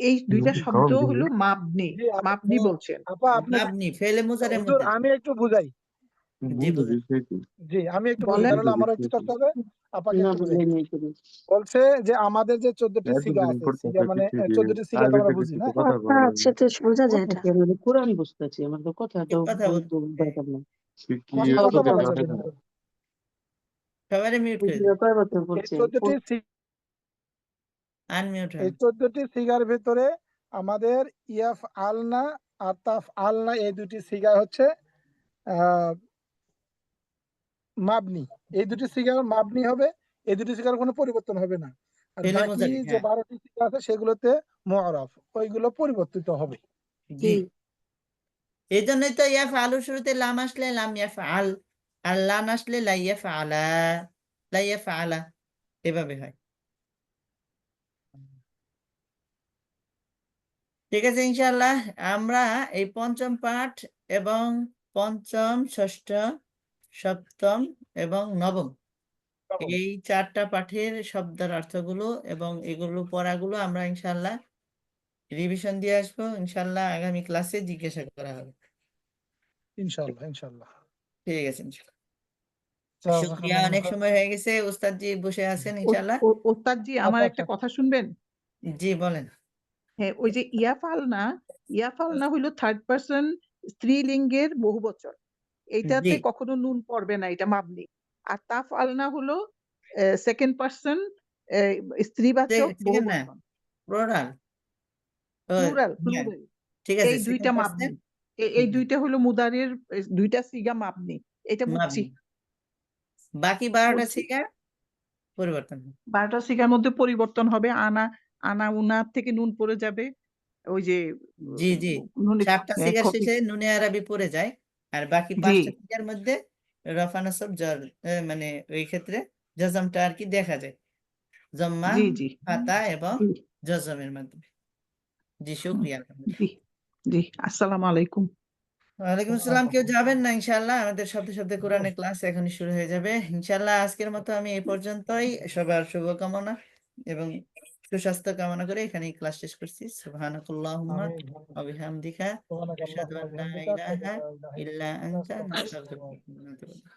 এই দুইটা শব্দ হলো মাবনি, জি মাবনি বলছেন। আপা আপনাকে মাবনি ফেলে মুজারের হুজুর মধ্যে। আমি একটু বুঝাই। জি বুঝেন। জি আমি একটু বুঝাই, বলেন। তাহলে আমারও একটু করতে হবে, আপাকে একটু বুঝাই। বলছে যে আমাদের যে 14টি সিগা আছে, সিগা মানে 14টি সিগা তো আমরা বুঝি না। কথা আছে তো বোঝা যায় এটা। ঠিক কথা বলতে, আমাকে কথা বলা যাবে না। সবারই মিউট করে দিন, এই 14টি আনমিউট এই হন। 14টি সিগার ভেতরে আমাদের ইয়াফ আলনা আর তাফ আলনা এই দুটি সিগা হচ্ছে আহ মাবনি। এই দুটি সিগার মাবনি হবে, এই দুটি সিগার কোনো পরিবর্তন হবে না। আর ফেলে বাকি মুজারে, যে হ্যাঁ 12টি সিগা আছে সেগুলোতে মুআরাফ, ওইগুলো পরিবর্তিত হবে। জি। এই জন্যই তো ইয়াফআলু শুরুতে লাম আসলে লাম ইয়াফআল, আর লাম আসলে লা ইয়াফআলা, লা ইয়াফআলা, এভাবে হয়। ঠিক আছে ইনশাআল্লাহ, আমরা এই পঞ্চম পাঠ এবং পঞ্চম, ষষ্ঠ, সপ্তম এবং নবম এই 4টা পাঠের শব্দের অর্থগুলো এবং এগুলো পড়াগুলো আমরা ইনশাআল্লাহ রিভিশন দিয়ে আসবো। ইনশাআল্লাহ আগামী ক্লাসে জিজ্ঞাসা করা হবে। ইনশাআল্লাহ ইনশাআল্লাহ। ঠিক আছে ইনশাআল্লাহ। শুকরিয়া, জাযাকাল্লাহু অনেক খাইর। সময় হয়ে গেছে, উস্তাদ জি বসে আছেন ইনশাআল্লাহ। ওস্তাদ জি আমার আচ্ছা একটা আচ্ছা কথা শুনবেন? জি বলেন। হ্যাঁ ওই যে ইয়াফালনা হইলো থার্ড পার্সন স্ত্রীলিঙ্গের বহুবচন, এইটাতে জি কখনো নুন পড়বে না, এটা মাবনি। আর তাফ আলনা হলো সেকেন্ড পার্সন স্ত্রীবাচক সেকেন্ড না, বহুবচন, প্লুরাল। প্লুরাল হ্যাঁ প্লুরাল। ঠিক আছে, এই দুইটা সেকেন্ড মাবনি, পার্সন এই দুইটা হলো মুদারের দুইটা সিগা মাবনি, এটা বুঝছি। মাবনি, বাকি 12টা বুঝছি সিগা পরিবর্তন হবে। 12টা সিগার মধ্যে পরিবর্তন হবে, আনা আনা উনা থেকে নুন পড়ে যাবে, ওই যে জি জি, নুনে 7টা সিগার ক্ষতি। শেষে নুনে আরবি পড়ে যায়, আর বাকি জি 5টা সিগার মধ্যে রফা নসব জর, মানে ওই ক্ষেত্রে জজমটা আর কি দেখা যায়, জম্মা, জি জি ফাতা এবং জি জজমের মাধ্যমে। জি শুকরিয়া। জি জি আসসালামু আলাইকুম। ওয়ালাইকুম আসসালাম। কেউ যাবেন না ইনশাআল্লাহ, আমাদের শব্দে শব্দে কোরআনের ক্লাস এখনই শুরু হয়ে যাবে ইনশাআল্লাহ। আজকের মতো আমি এই পর্যন্তই, সবার শুভকামনা এবং সুস্বাস্থ্য কামনা করে এখানেই ক্লাস শেষ করছি। সুবহানাকাল্লাহুম্মা আমিন। ওয়া বিহামদিকা সুবহানাক আশহাদু আল্লাহুম্মা আন ওয়া লা বিহামদিকা আশহাদু ইলাহা আল্লা ইলাহা ইল্লা ইল্লা আনতা আনতা আস্তাগফিরুকা ওয়া আতুবু নাস্তাগফিরুকা ইলাইক। ওয়া নাতুবু ইলাইক।